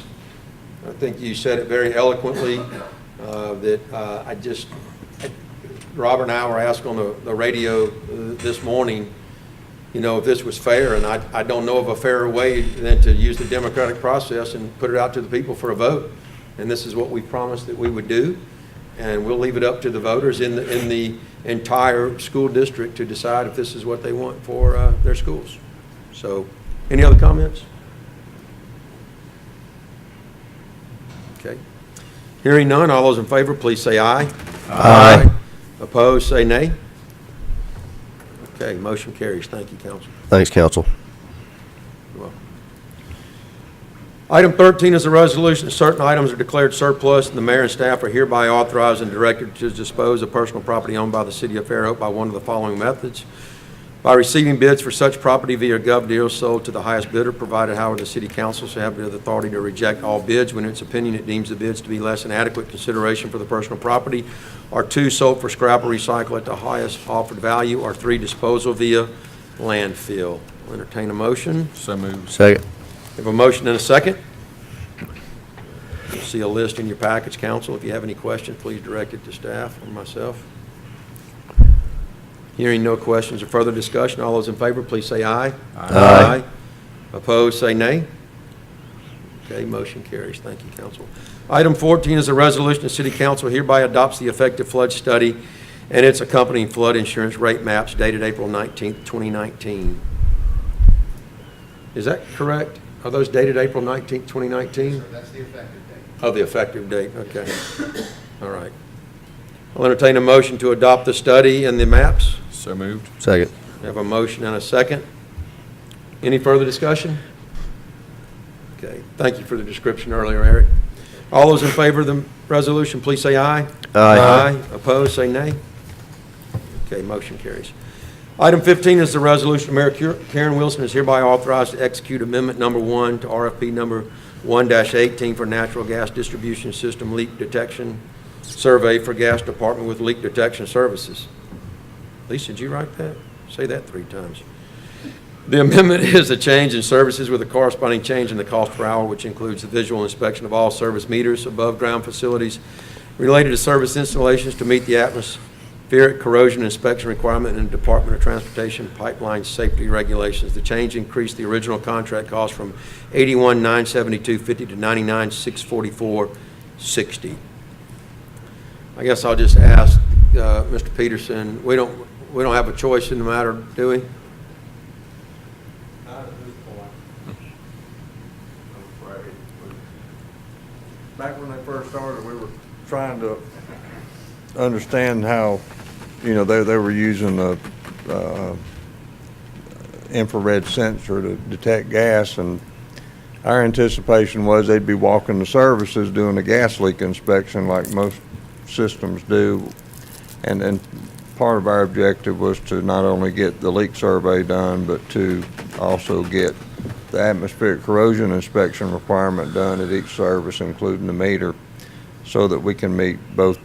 I think you said it very eloquently that Robert and I were asked on the radio this morning, if this was fair, and I don't know of a fairer way than to use the democratic process and put it out to the people for a vote. And this is what we promised that we would do. And we'll leave it up to the voters in the entire school district to decide if this is what they want for their schools. So, any other comments? Okay. Hearing none, all those in favor, please say aye. Aye. Opposed, say nay. Okay, motion carries. Thank you, council. Thanks, council. You're welcome. Item 13 is a resolution that certain items are declared surplus, and the mayor and staff are hereby authorized and directed to dispose of personal property owned by the City of Fairhope by one of the following methods: by receiving bids for such property via gov deals sold to the highest bidder, provided, however, the City Council shall have the authority to reject all bids when, in its opinion, it deems the bids to be less than adequate consideration for the personal property, or 2, sold for scrap or recycle at the highest offered value, or 3, disposal via landfill. I'll entertain a motion. So moved. Second. We have a motion and a second. You'll see a list in your package, council. If you have any questions, please direct it to staff or myself. Hearing no questions or further discussion, all those in favor, please say aye. Aye. Opposed, say nay. Okay, motion carries. Thank you, council. Item 14 is a resolution the City Council hereby adopts the effective flood study and its accompanying flood insurance rate maps dated April 19th, 2019. Is that correct? Are those dated April 19th, 2019? That's the effective date. Oh, the effective date, okay. All right. I'll entertain a motion to adopt the study and the maps. So moved. Second. We have a motion and a second. Any further discussion? Okay, thank you for the description earlier, Eric. All those in favor of the resolution, please say aye. Aye. Opposed, say nay. Okay, motion carries. Item 15 is the resolution. Mayor Karen Wilson is hereby authorized to execute Amendment Number 1 to RFP Number 1-18 for natural gas distribution system leak detection survey for gas department with leak detection services. Lisa, did you write that? Say that 3 times. The amendment is a change in services with a corresponding change in the cost per hour, which includes the visual inspection of all service meters, above-ground facilities related to service installations to meet the atmospheric corrosion inspection requirement in the Department of Transportation pipeline safety regulations. The change increased the original contract cost from $81,972.50 to $99,644.60. I guess I'll just ask Mr. Peterson, we don't have a choice in the matter, do we? Not at this point. I'm afraid. Back when they first started, we were trying to understand how, they were using a infrared sensor to detect gas, and our anticipation was they'd be walking the services doing a gas leak inspection like most systems do. And part of our objective was to not only get the leak survey done, but to also get the atmospheric corrosion inspection requirement done at each service, including the meter, so that we can meet both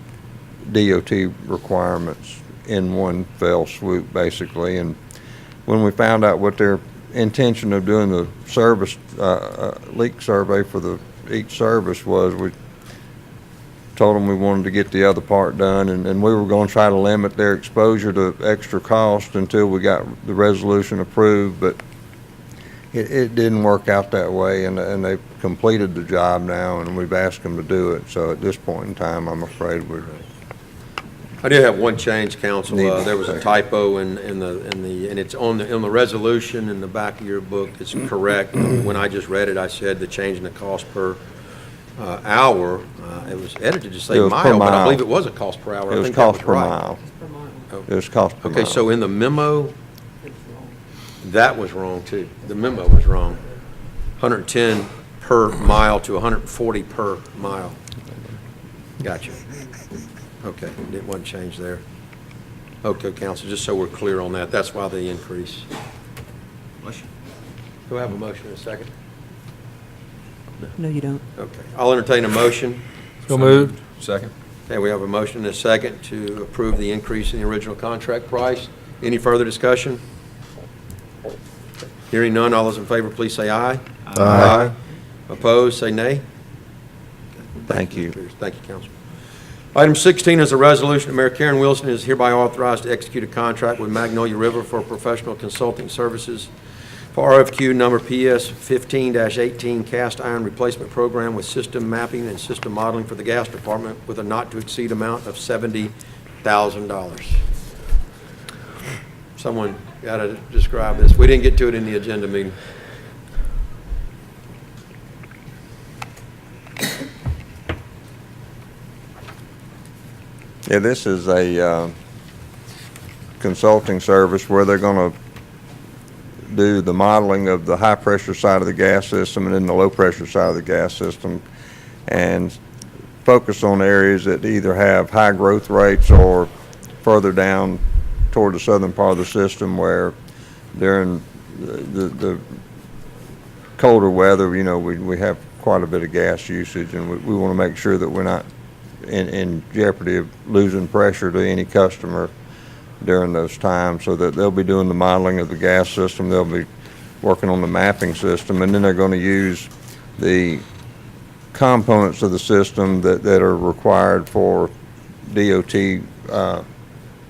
DOT requirements in one fell swoop, basically. And when we found out what their intention of doing the service leak survey for each service was, we told them we wanted to get the other part done, and we were going to try to limit their exposure to extra cost until we got the resolution approved, but it didn't work out that way, and they've completed the job now, and we've asked them to do it. So at this point in time, I'm afraid we're. I did have one change, Council. Need There was a typo in it's on the resolution in the back of your book. It's correct. When I just read it, I said the change in the cost per hour. It was edited to say It was per mile, but I mile. believe it was a cost per hour. It I was think that cost per right. mile. Oh. It was cost per mile. Okay, so in the memo, that was wrong too. The memo was wrong. 110 per mile to 140 per mile. Gotcha. Okay, it wasn't changed there. Okay, Council, just so we're clear on that, that's why the increase. Do I have a motion in a second? No, you don't. Okay, I'll entertain a motion. So moved. Second. Okay, we have a motion and a second to approve the increase in the original contract price. Any further discussion? Hearing none, all those in favor, please say aye. Aye. Opposed, say nay. Thank you. Thank you, Council. Item 16 is a resolution that Mayor Karen Wilson is hereby authorized to execute a contract with Magnolia River for professional consulting services for RFQ number PS 15-18 cast iron replacement program with system mapping and system modeling for the gas department with a not-to-exceed amount of $70,000. Someone got to describe this. We didn't get to it in the agenda meeting. Yeah, this is a consulting service where they're going to do the modeling of the high-pressure side of the gas system and then the low-pressure side of the gas system, and focus on areas that either have high growth rates or further down toward the southern part of the system where during the colder weather, we have quite a bit of gas usage, and we want to make sure that we're not in jeopardy of losing pressure to any customer during those times. So that they'll be doing the modeling of the gas system, they'll be working on the mapping system, and then they're going to use the components of the system that are required for DOT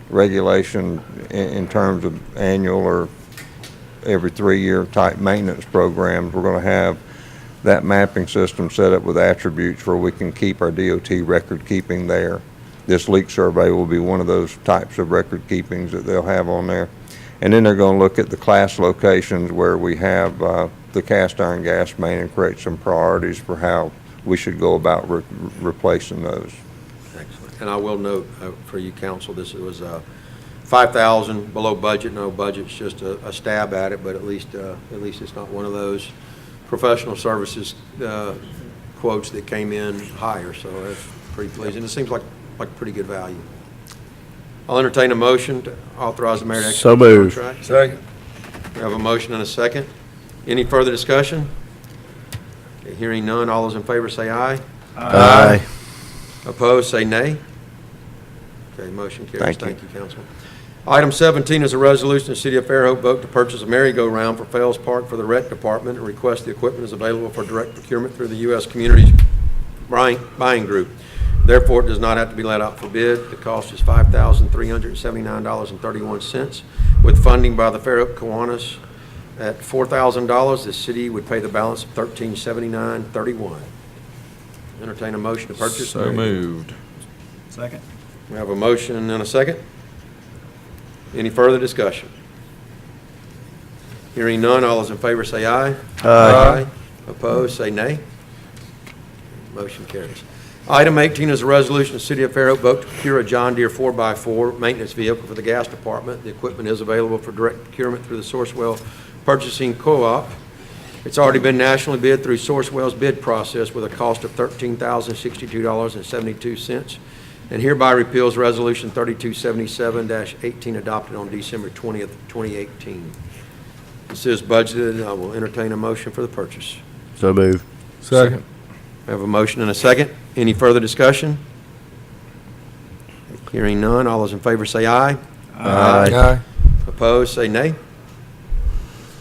regulation in terms of annual or every 3-year type maintenance programs. We're going to have that mapping system set up with attributes where we can keep our DOT record keeping there. this leak survey will be one of those types of record keepings that they'll have on there. And then they're going to look at the class locations where we have the cast iron gas main and create some priorities for how we should go about replacing those. Excellent. And I will note for you, council, this was $5,000 below budget. No budget's just a stab at it, but at least it's not one of those professional services quotes that came in higher. So that's pretty pleasing. It seems like pretty good value. I'll entertain a motion to authorize the mayor to execute So the moved. contract. Second. We have a motion and a second. Any further discussion? Okay, hearing none, all those in favor say aye. Aye. Opposed, say nay. Okay, motion carries. Thank you. Thank you, Councilman. Item 17 is a resolution of the City of Fairhope vote to purchase a merry-go-round for Fales Park for the Rec Department and request the equipment is available for direct procurement through the U.S. Communities Buying Group. Therefore, it does not have to be let out for bid. The cost is $5,379.31. With funding by the Fairhope Kiwanis at $4,000, the city would pay the balance of $1,379.31. Entertain a motion to purchase. So moved. Second. We have a motion and a second. Any further discussion? Hearing none, all those in favor say aye. Aye. Opposed, say nay. Motion carries. Item 18 is a resolution of the City of Fairhope vote to procure a John Deere 4x4 maintenance vehicle for the gas department. The equipment is available for direct procurement through the Sourcewell Purchasing Co-op. It's already been nationally bid through Sourcewell's bid process with a cost of $13,062.72, and hereby repeals Resolution 3277-18 adopted on December 20th, 2018. This is budgeted. I will entertain a motion for the purchase. So moved. Second. I have a motion and a second. Any further discussion? Hearing none, all those in favor say aye. Aye. Opposed, say nay.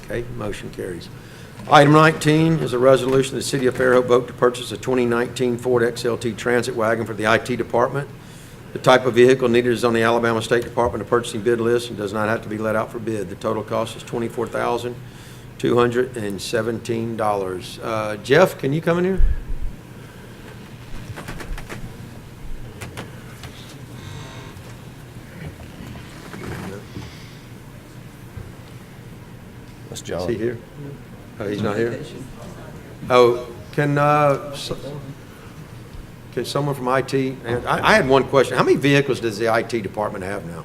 Okay, motion carries. Item 19 is a resolution of the City of Fairhope vote to purchase a 2019 Ford XLT Transit wagon for the IT department. The type of vehicle needed is on the Alabama State Department of Purchasing bid list and does not have to be let out for bid. The total cost is $24,217. Jeff, can you come in here? That's Is John. he here? Oh, he's not here? Oh, can someone from IT, I had one question. How many vehicles does the IT department have now?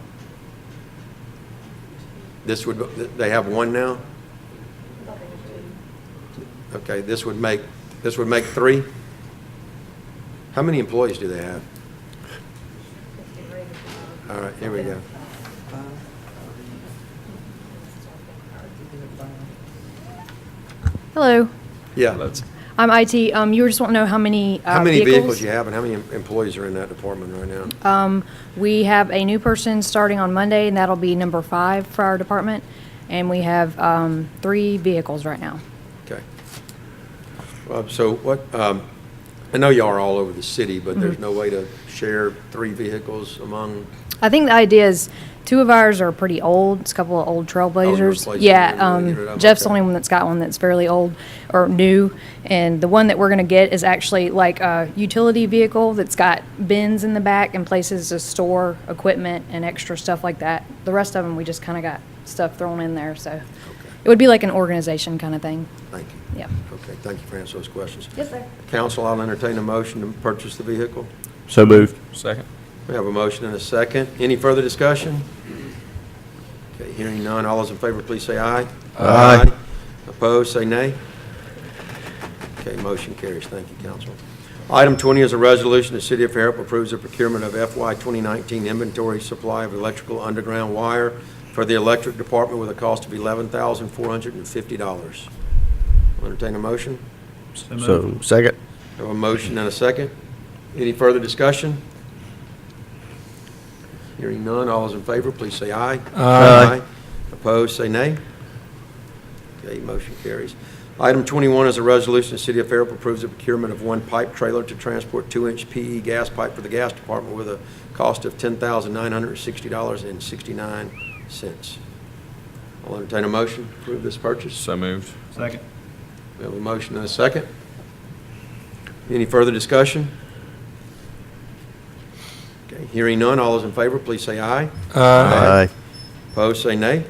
They have one now? Okay, this would make 3? How many employees do they have? All right, here we go. Hello, Yeah. I'm IT. You just want to know how many How many vehicles you have and how many employees are in that department right now? We have a new person starting on Monday, and that'll be number 5 for our department. And we have 3 vehicles right now. Okay. So what, I know y'all are all over the city, but there's no way to share 3 vehicles among, I think the idea is 2 of ours are pretty old. It's a couple of old Trailblazers. replacing Yeah, them, get rid of them, Jeff's the okay. only one that's got one that's fairly old or new. And the one that we're gonna get is actually like a utility vehicle that's got bins in the back and places to store equipment and extra stuff like that. The rest of them, we just kinda got stuff thrown in there, so. It would be like an organization kind of thing. thank you. Yeah. Okay, thank you for answering those questions. Yes, sir. Council, I'll entertain a motion to purchase the vehicle. So moved. Second. We have a motion and a second. Any further discussion? Okay, hearing none, all those in favor, please say aye. Aye. Opposed, say nay. Okay, motion carries. Thank you, Council. Item 20 is a resolution. The City of Fairhope approves the procurement of FY 2019 inventory supply of electrical underground wire for the electric department with a cost of $11,450. I'll entertain a motion. So, second. Have a motion and a second. Any further discussion? Hearing none, all those in favor, please say aye. Aye. Opposed, say nay. Okay, motion carries. Item 21 is a resolution. The City of Fairhope approves the procurement of 1 pipe trailer to transport 2-inch PE gas pipe for the gas department with a cost of $10,960.69. I'll entertain a motion to approve this purchase. So moved. Second. We have a motion and a second. Any further discussion? Okay, hearing none, all those in favor, please say aye. Aye. Opposed, say nay.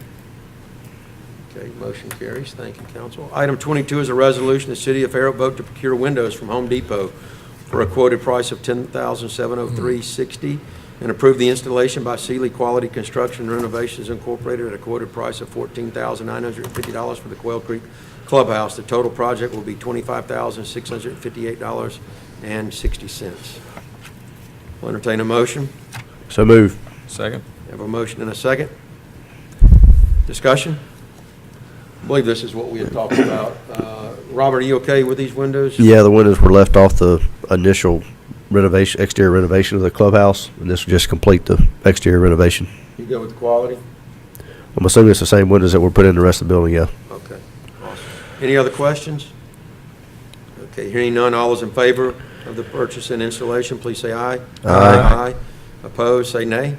Okay, motion carries. Thank you, council. Item 22 is a resolution, the City of Fairhope vote to procure windows from Home Depot for a quoted price of $10,703.60 and approve the installation by Sealy Quality Construction Renovations Incorporated at a quoted price of $14,950 for the Quail Creek Clubhouse. The total project will be $25,658.60. Will entertain a motion. So move. Second. Have a motion and a second. Discussion? I believe this is what we had talked about. Robert, are you okay with these windows? Yeah, the windows were left off the initial renovation, exterior renovation of the clubhouse, and this will just complete the exterior renovation. You go with the quality? I'm assuming it's the same windows that were put in the rest of the building, yeah. Okay, awesome. Any other questions? Okay, hearing none, all those in favor of the purchase and installation, please say aye. Aye. Opposed, say nay.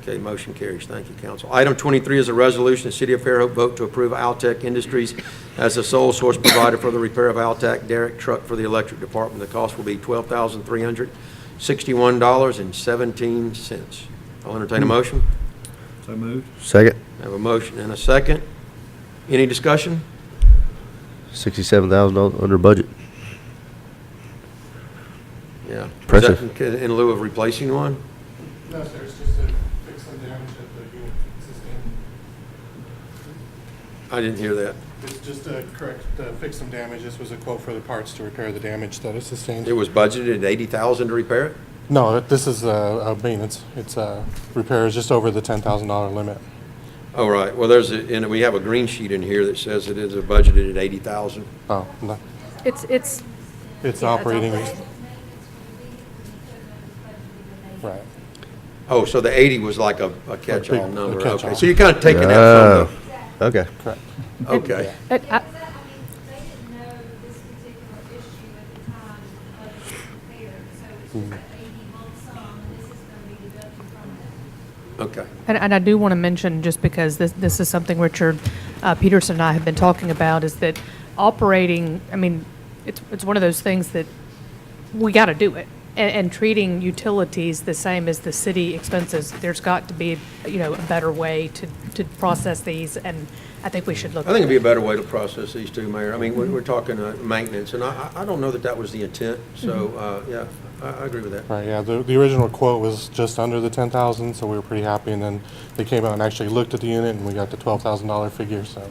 Okay, motion carries. Thank you, council. Item 23 is a resolution, the City of Fairhope vote to approve Altech Industries as the sole source provider for the repair of Altech derrick truck for the electric department. The cost will be $12,361.17. I'll entertain a motion. So moved. Second. I have a motion and a second. Any discussion? $67,000 under budget. Yeah. Is Impressive. that in lieu of replacing one? No, sir, it's just to fix some damage that the unit sustained. I didn't hear that. It's just to fix some damage. This was a quote for the parts to repair the damage that it sustained. It was budgeted at $80,000 to repair it? No, this is a maintenance. It's repairs just over the $10,000 limit. Oh, right. Well, and we have a green sheet in here that says it is budgeted at $80,000. Oh, no. It's It's operating. Right. Oh, so the 80 was like a catch-all big- number. a catch-all. Okay, so you're kind of taking that from Okay. Correct. the, okay. Okay. And I do want to mention, just because this is something Richard Peterson and I have been talking about, is that operating, I mean, it's one of those things that we got to do it. And treating utilities the same as the city expenses, there's got to be, a better way to process these, and I think we should look I think at it'd be it. a better way to process these two, Mayor. I mean, we're talking maintenance, and I don't know that was the intent, so, yeah, I agree with that. Right, yeah, the original quote was just under the 10,000, so we were pretty happy, and then they came out and actually looked at the unit, and we got the $12,000 figure, so.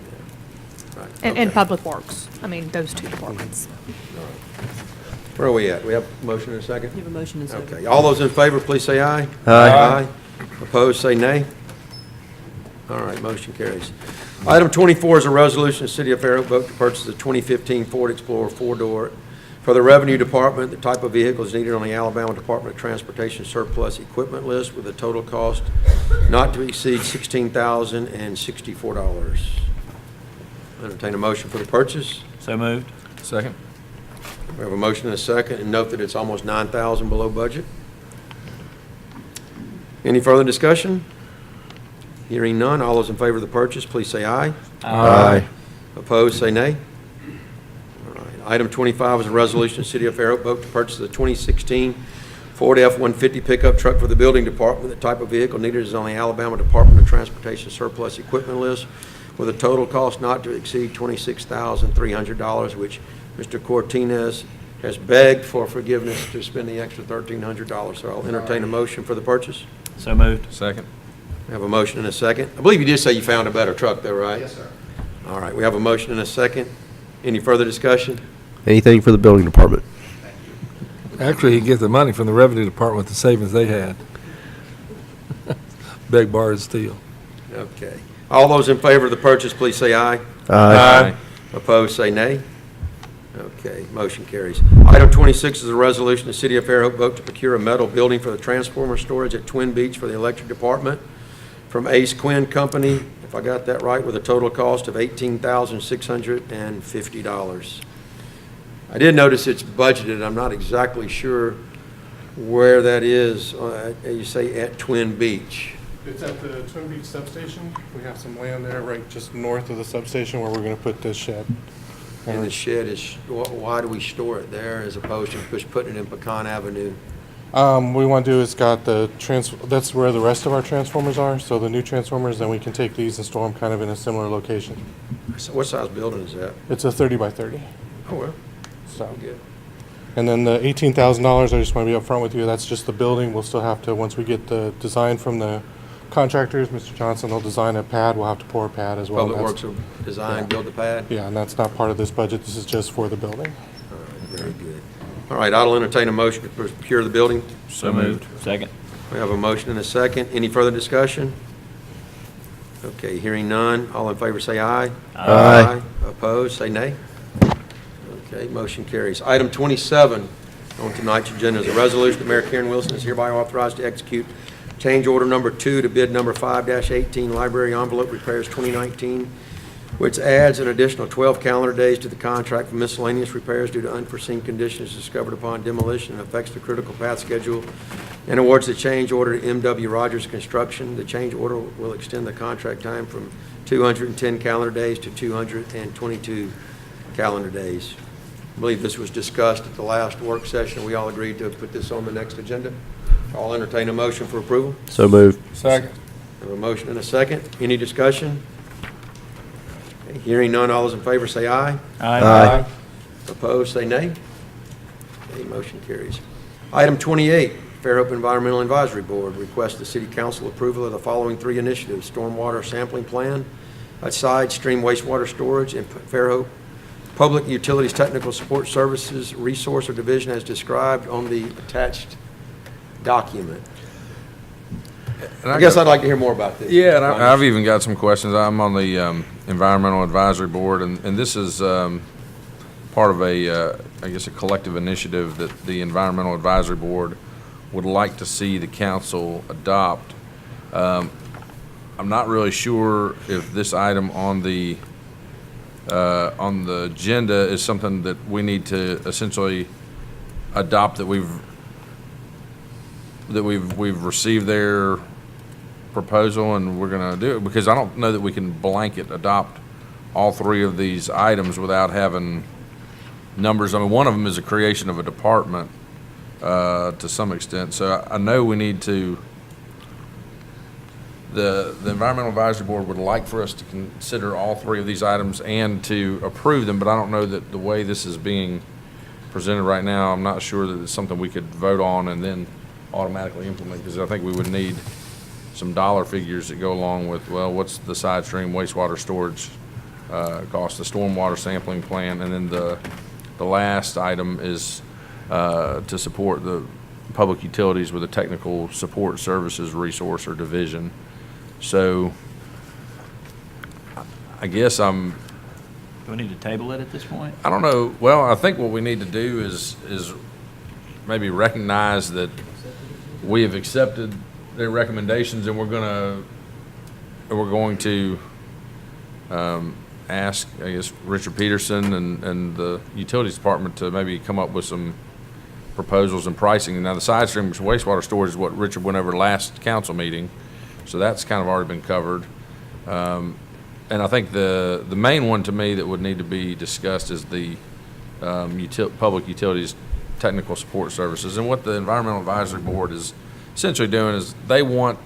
Right. And Okay. Public Works, I mean, those two departments. Where are we at? We have a motion and a second? You have a motion and second. Okay, all those in favor, please say aye. Aye. Opposed, say nay. All right, motion carries. Item 24 is a resolution, the City of Fairhope vote to purchase a 2015 Ford Explorer four-door for the Revenue Department. The type of vehicle is needed on the Alabama Department of Transportation surplus equipment list with a total cost not to exceed $16,064. Entertain a motion for the purchase. So moved. Second. We have a motion and a second, and note that it's almost $9,000 below budget. Any further discussion? Hearing none, all those in favor of the purchase, please say aye. Aye. Opposed, say nay. All right. Item 25 is a resolution, the City of Fairhope vote to purchase a 2016 Ford F-150 pickup truck for the Building Department. The type of vehicle needed is on the Alabama Department of Transportation surplus equipment list with a total cost not to exceed $26,300, which Mr. Cortinez has begged for forgiveness to spend the extra $1,300. So I'll entertain a motion for the purchase. So moved. Second. We have a motion and a second. I believe you did say you found a better truck, though, right? Yes, sir. All right, we have a motion and a second. Any further discussion? Anything for the building department? Actually, he get the money from the Revenue Department with the savings they had. Beg, borrow, and steal. Okay. All those in favor of the purchase, please say aye. Aye. Opposed, say nay. Okay, motion carries. Item 26 is a resolution, the City of Fairhope vote to procure a metal building for the transformer storage at Twin Beach for the electric department from Ace Quinn Company, if I got that right, with a total cost of $18,650. I did notice it's budgeted. I'm not exactly sure where that is. You say at Twin Beach. It's at the Twin Beach substation. We have some land there right just north of the substation where we're going to put this shed. And the shed is, why do we store it there as opposed to just putting it in Pecan Avenue? We want to do is got that's where the rest of our transformers are, so the new transformers, then we can take these and store them kind of in a similar location. So what size building is that? It's a 30 by 30. Oh, well, So, good. and then the $18,000, I just want to be upfront with you, that's just the building. We'll still have to, once we get the design from the contractors, Mr. Johnson, they'll design a pad, we'll have to pour a pad as well. Public That's- Works will design, build the pad? Yeah, and that's not part of this budget, this is just for the building. All right, very good. All right, I'll entertain a motion to procure the building. So moved. Second. We have a motion and a second. Any further discussion? Okay, hearing none. All in favor say aye. Aye. Opposed, say nay. Okay, motion carries. Item 27 on tonight's agenda is a resolution that Mayor Karen Wilson is hereby authorized to execute change order number 2 to bid number 5-18 library envelope repairs 2019, which adds an additional 12 calendar days to the contract for miscellaneous repairs due to unforeseen conditions discovered upon demolition and affects the critical path schedule, and awards the change order to M.W. Rogers Construction. The change order will extend the contract time from 210 calendar days to 222 calendar days. I believe this was discussed at the last work session. We all agreed to put this on the next agenda. I'll entertain a motion for approval. So moved. Second. We have a motion and a second. Any discussion? Okay, hearing none, all those in favor say aye. Aye. Opposed, say nay. Okay, motion carries. Item 28, Fairhope Environmental Advisory Board requests the City Council approval of the following 3 initiatives: stormwater sampling plan, a side stream wastewater storage, and Fairhope Public Utilities Technical Support Services Resource or Division as described on the attached document. And I guess I'd like to hear more about this. Yeah, and I've even got some questions. I'm on the Environmental Advisory Board, and this is part of I guess, a collective initiative that the Environmental Advisory Board would like to see the council adopt. I'm not really sure if this item on the agenda is something that we need to essentially adopt, that we've received their proposal and we're going to do it, because I don't know that we can blanket adopt all 3 of these items without having numbers. I mean, one of them is a creation of a department to some extent. So I know we need to, the Environmental Advisory Board would like for us to consider all 3 of these items and to approve them, but I don't know that the way this is being presented right now, I'm not sure that it's something we could vote on and then automatically implement, because I think we would need some dollar figures that go along with, well, what's the side stream wastewater storage cost, the stormwater sampling plan, and then the last item is to support the public utilities with a technical support services resource or division. So I guess Do we need to table it at this point? I don't know. Well, I think what we need to do is maybe recognize that we have accepted their recommendations, and we're going to ask, I guess, Richard Peterson and the Utilities Department to maybe come up with some proposals and pricing. Now, the side stream wastewater storage is what Richard went over last council meeting, so that's kind of already been covered. And I think the main one to me that would need to be discussed is the public utilities technical support services. And what the Environmental Advisory Board is essentially doing is they want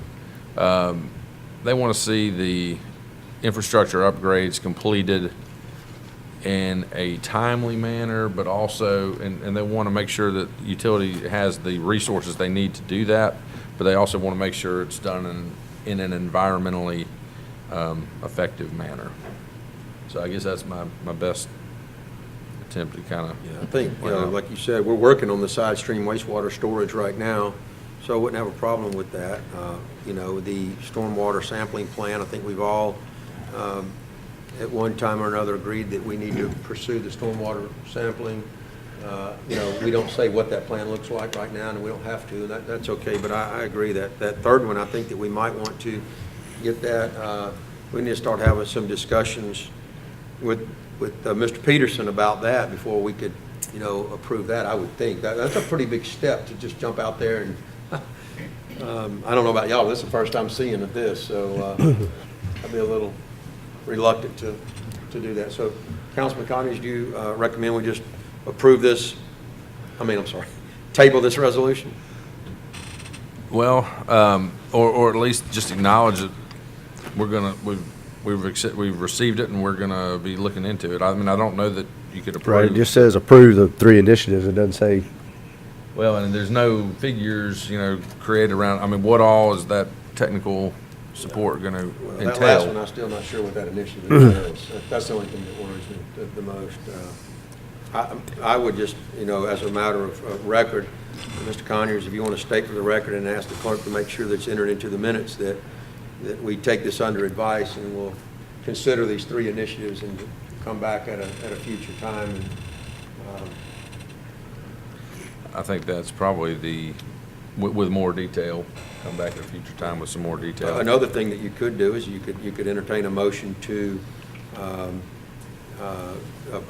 to see the infrastructure upgrades completed in a timely manner, but also, and they want to make sure that the utility has the resources they need to do that, but they also want to make sure it's done in an environmentally effective manner. So I guess that's my best attempt to kind of. Yeah, I think, like you said, we're working on the side stream wastewater storage right now, so I wouldn't have a problem with that. The stormwater sampling plan, I think we've all, at one time or another, agreed that we need to pursue the stormwater sampling. We don't say what that plan looks like right now, and we don't have to, and that's okay, but I agree that third one, I think that we might want to get that. We need to start having some discussions with Mr. Peterson about that before we could, approve that. I would think that's a pretty big step to just jump out there and I don't know about y'all, this is the first time seeing of this, so I'd be a little reluctant to do that. So, Councilman Connors, do you recommend we just approve this? I'm sorry, table this resolution? Well, or at least just acknowledge that we've received it and we're gonna be looking into it. I mean, I don't know that you could approve. Right, it just says approve the 3 initiatives. It doesn't say, Well, and there's no figures, created around, I mean, what all is that technical support gonna That last one, entail? I'm still not sure what that initiative is. That's the only thing that worries me the most. I would just, as a matter of record, Mr. Conyers, if you want to state for the record and ask the clerk to make sure that it's entered into the minutes that we take this under advice and we'll consider these 3 initiatives and come back at a future time. And, I think that's probably with more detail, come back at a future time with some more detail. Another thing that you could do is you could entertain a motion to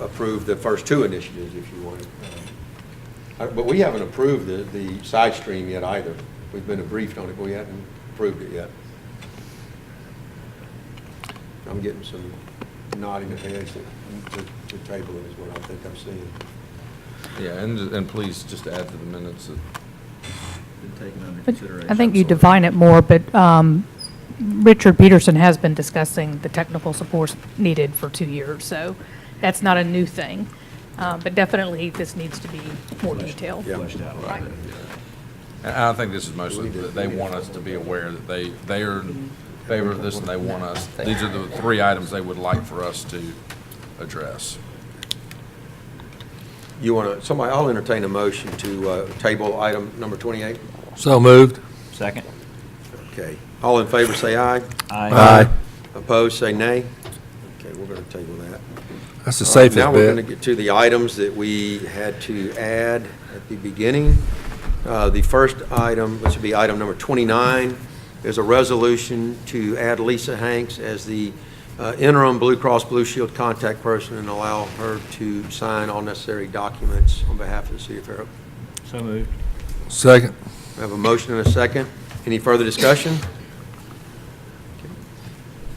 approve the first 2 initiatives if you wanted. But we haven't approved the side stream yet either. We've been briefed on it, but we haven't approved it yet. I'm getting some nodding of heads to table it is what I think I'm seeing. Yeah, and please just add to the minutes that Taken under But consideration. I think you define it more, but Richard Peterson has been discussing the technical support needed for 2 years, so that's not a new thing. But definitely, this needs to be more detailed. Yeah. Right. And I think this is mostly that they want us to be aware that they are in favor of this and they want us, these are the 3 items they would like for us to address. You want to, I'll entertain a motion to table item number 28. So moved. Second. Okay. All in favor, say aye. Aye. Opposed, say nay. Okay, we're going to table that. That's the safest Now we're going to bet. get to the items that we had to add at the beginning. The first item, which would be item number 29, is a resolution to add Lisa Hanks as the interim Blue Cross Blue Shield contact person and allow her to sign all necessary documents on behalf of the city of Fairhope. So moved. Second. We have a motion and a second. Any further discussion?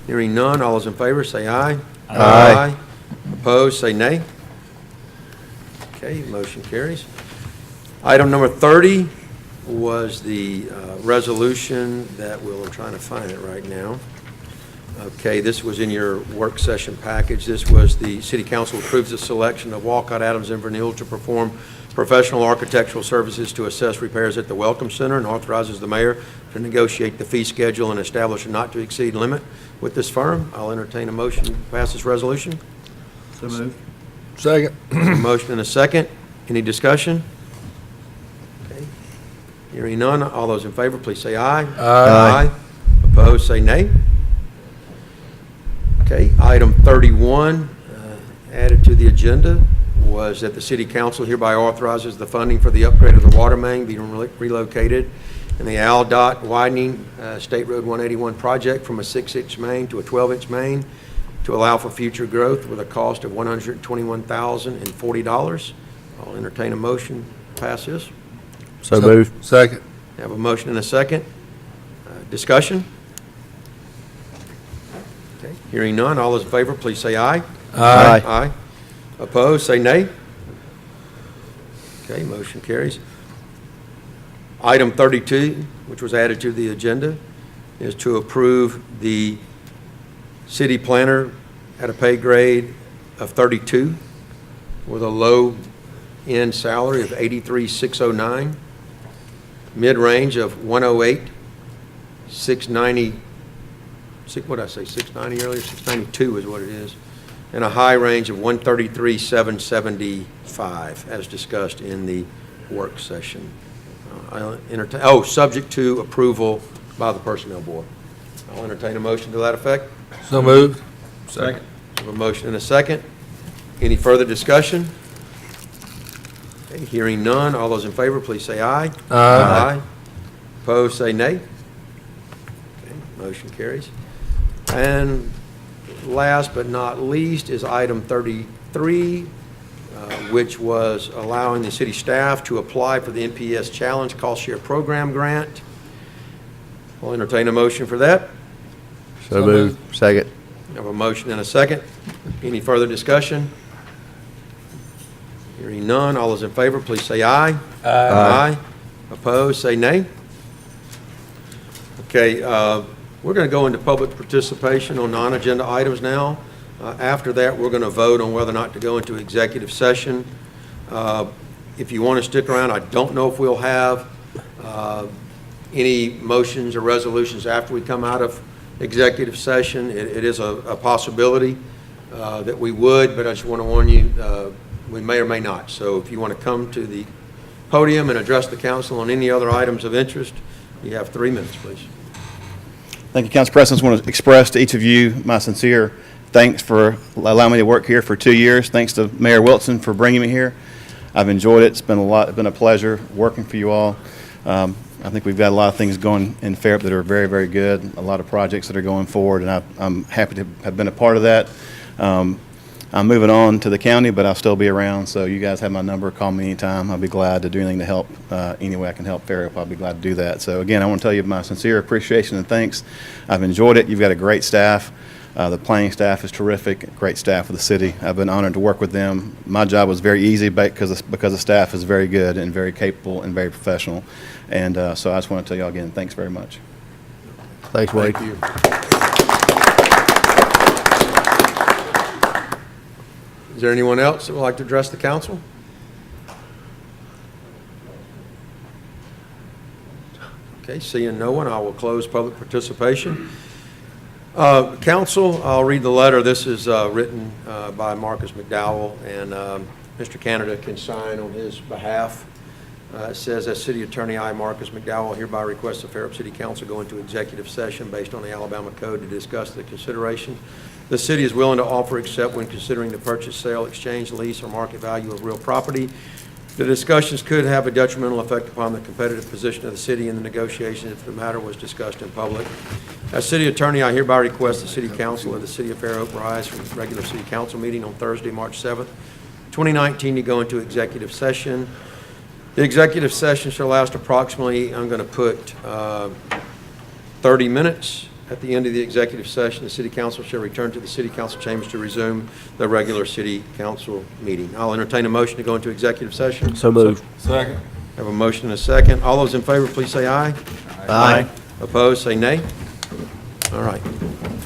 Hearing none, all those in favor say aye. Aye. Opposed, say nay. Okay, motion carries. Item number 30 was the resolution that I'm trying to find it right now. Okay, this was in your work session package. This was the City Council approves the selection of Walcott, Adams, and Vernil to perform professional architectural services to assess repairs at the Welcome Center and authorizes the mayor to negotiate the fee schedule and establish a not-to-exceed limit with this firm. I'll entertain a motion to pass this resolution. So moved. Second. A motion and a second. Any discussion? Okay. Hearing none, all those in favor, please say aye. Aye. Opposed, say nay. Okay, item 31, added to the agenda, was that the city council hereby authorizes the funding for the upgrade of the water main being relocated in the AlDOT widening State Road 181 project from a 6-inch main to a 12-inch main to allow for future growth with a cost of $121,040. I'll entertain a motion to pass this. so moved. Second. Have a motion and a second. Discussion? Okay, hearing none, all those in favor, please say aye. Aye. Aye. Opposed, say nay. Okay, motion carries. Item 32, which was added to the agenda, is to approve the city planner at a pay grade of 32 with a low-end salary of $83,609, mid-range of 108, 690, what did I say, 690 earlier? 692 is what it is, and a high range of 133,775, as discussed in the work session. I'll entertain, subject to approval by the Personnel Board. I'll entertain a motion to that effect. So moved. Second. I have a motion and a second. Any further discussion? Okay, hearing none, all those in favor, please say aye. Aye. Opposed, say nay. Okay, motion carries. And last but not least is item 33, which was allowing the city staff to apply for the NPS Challenge Cost Share Program Grant. I'll entertain a motion for that. So moved. Second. I have a motion and a second. Any further discussion? Hearing none, all those in favor, please say aye. Aye. Opposed, say nay. Okay, we're going to go into public participation on non-agenda items now. After that, we're going to vote on whether or not to go into executive session. If you want to stick around, I don't know if we'll have any motions or resolutions after we come out of executive session. It is a possibility that we would, but I just want to warn you, we may or may not. So if you want to come to the podium and address the council on any other items of interest, you have 3 minutes, please. Thank you, Council President. I just want to express to each of you my sincere thanks for allowing me to work here for 2 years. Thanks to Mayor Wilson for bringing me here. I've enjoyed it. It's been a pleasure working for you all. I think we've got a lot of things going in Fairhope that are very, very good, a lot of projects that are going forward, and I'm happy to have been a part of that. I'm moving on to the county, but I'll still be around, so you guys have my number. Call me anytime. I'll be glad to do anything to help. Any way I can help Fairhope, I'll be glad to do that. So again, I want to tell you my sincere appreciation and thanks. I've enjoyed it. You've got a great staff. The planning staff is terrific, great staff with the city. I've been honored to work with them. My job was very easy because the staff is very good and very capable and very professional. And so I just want to tell you all again, thanks very much. Thanks, Wade. Thank you. Is there anyone else that would like to address the council? Okay, seeing no one, I will close public participation. Council, I'll read the letter. This is written by Marcus McDowell, and Mr. Canada can sign on his behalf. It says, as City Attorney, I, Marcus McDowell, hereby request the Fairhope City Council go into executive session based on the Alabama Code to discuss the consideration the city is willing to offer except when considering the purchase, sale, exchange, lease, or market value of real property. The discussions could have a detrimental effect upon the competitive position of the city in the negotiations if the matter was discussed in public. As City Attorney, I hereby request the City Council of the City of Fairhope rise from its regular City Council meeting on Thursday, March 7th, 2019 to go into executive session. The executive session shall last approximately, I'm going to put 30 minutes. At the end of the executive session, the City Council shall return to the City Council chambers to resume the regular City Council meeting. I'll entertain a motion to go into executive session. So moved. Second. Have a motion and a second. All those in favor, please say aye. Aye. Opposed, say nay. All right.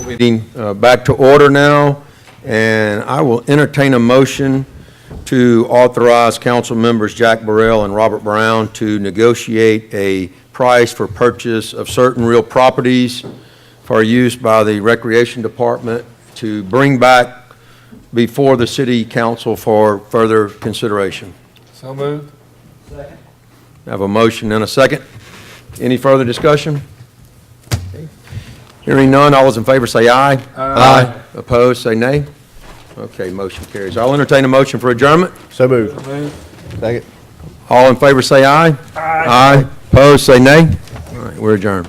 Meeting back to order now, and I will entertain a motion to authorize council members Jack Burrell and Robert Brown to negotiate a price for purchase of certain real properties for use by the Recreation Department to bring back before the City Council for further consideration. So moved. Second. I have a motion and a second. Any further discussion? Okay. Hearing none, all those in favor say aye. Aye. Opposed, say nay. Okay, motion carries. I'll entertain a motion for adjournment. So moved. Second. All in favor say aye. Aye. Opposed, say nay. All right, we're adjourned.